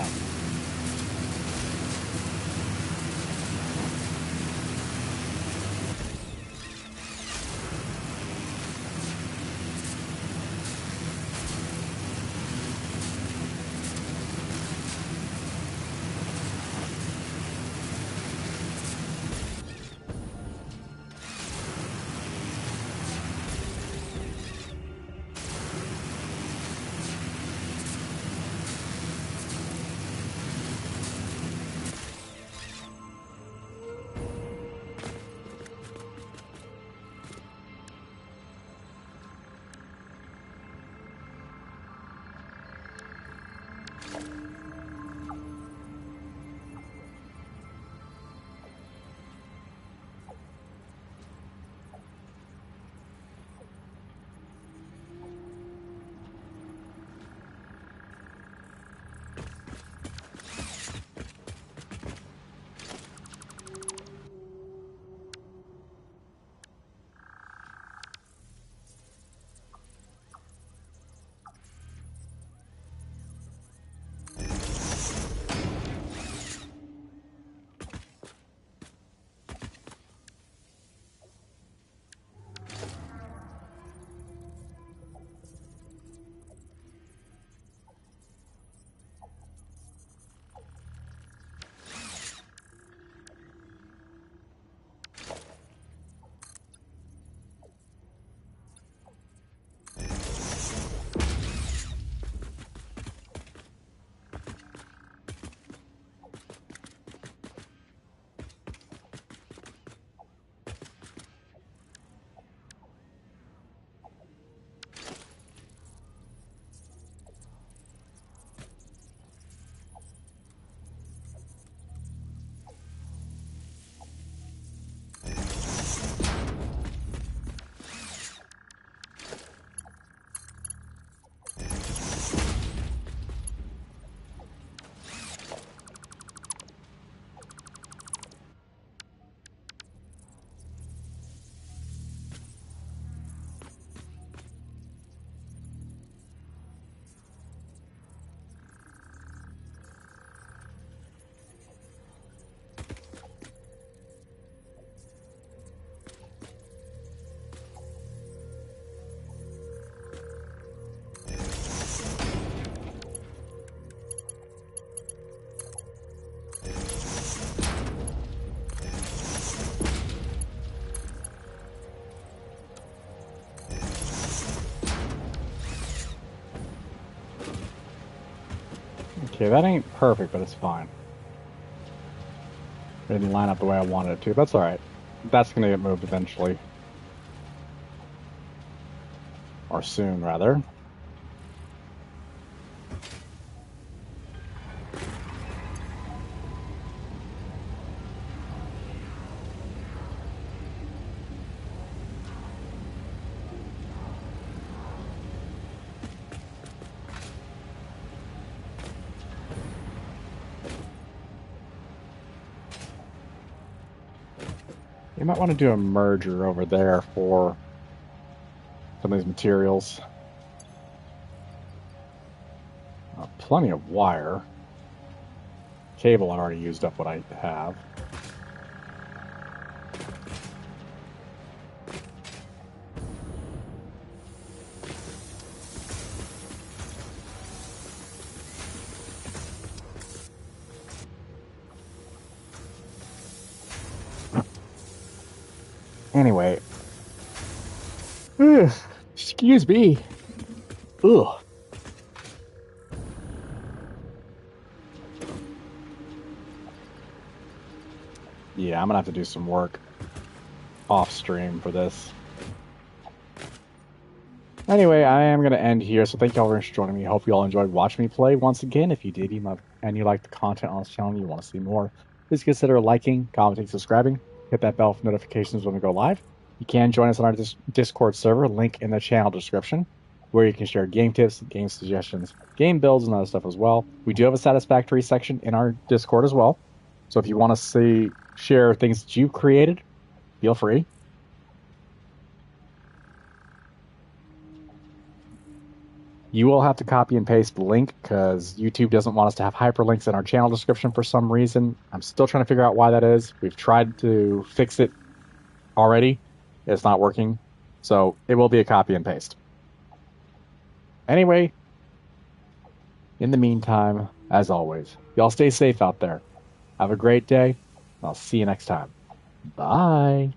Okay, that ain't perfect, but it's fine. It didn't line up the way I wanted it to. That's alright. That's gonna get moved eventually. Or soon, rather. You might want to do a merger over there for some of these materials. Plenty of wire. Cable, I already used up what I have. Anyway. Excuse me. Ugh. Yeah, I'm gonna have to do some work off stream for this. Anyway, I am going to end here, so thank you all very much for joining me. Hope you all enjoyed watching me play once again. If you did, and you like the content on this channel and you want to see more, please consider liking, commenting, subscribing. Hit that bell for notifications when we go live. You can join us on our Discord server, link in the channel description, where you can share game tips, game suggestions, game builds, and other stuff as well. We do have a Satisfactory section in our Discord as well. So if you want to share things that you've created, feel free. You will have to copy and paste the link because YouTube doesn't want us to have hyperlinks in our channel description for some reason. I'm still trying to figure out why that is. We've tried to fix it already. It's not working. So it will be a copy and paste. Anyway, in the meantime, as always, y'all stay safe out there. Have a great day. I'll see you next time. Bye.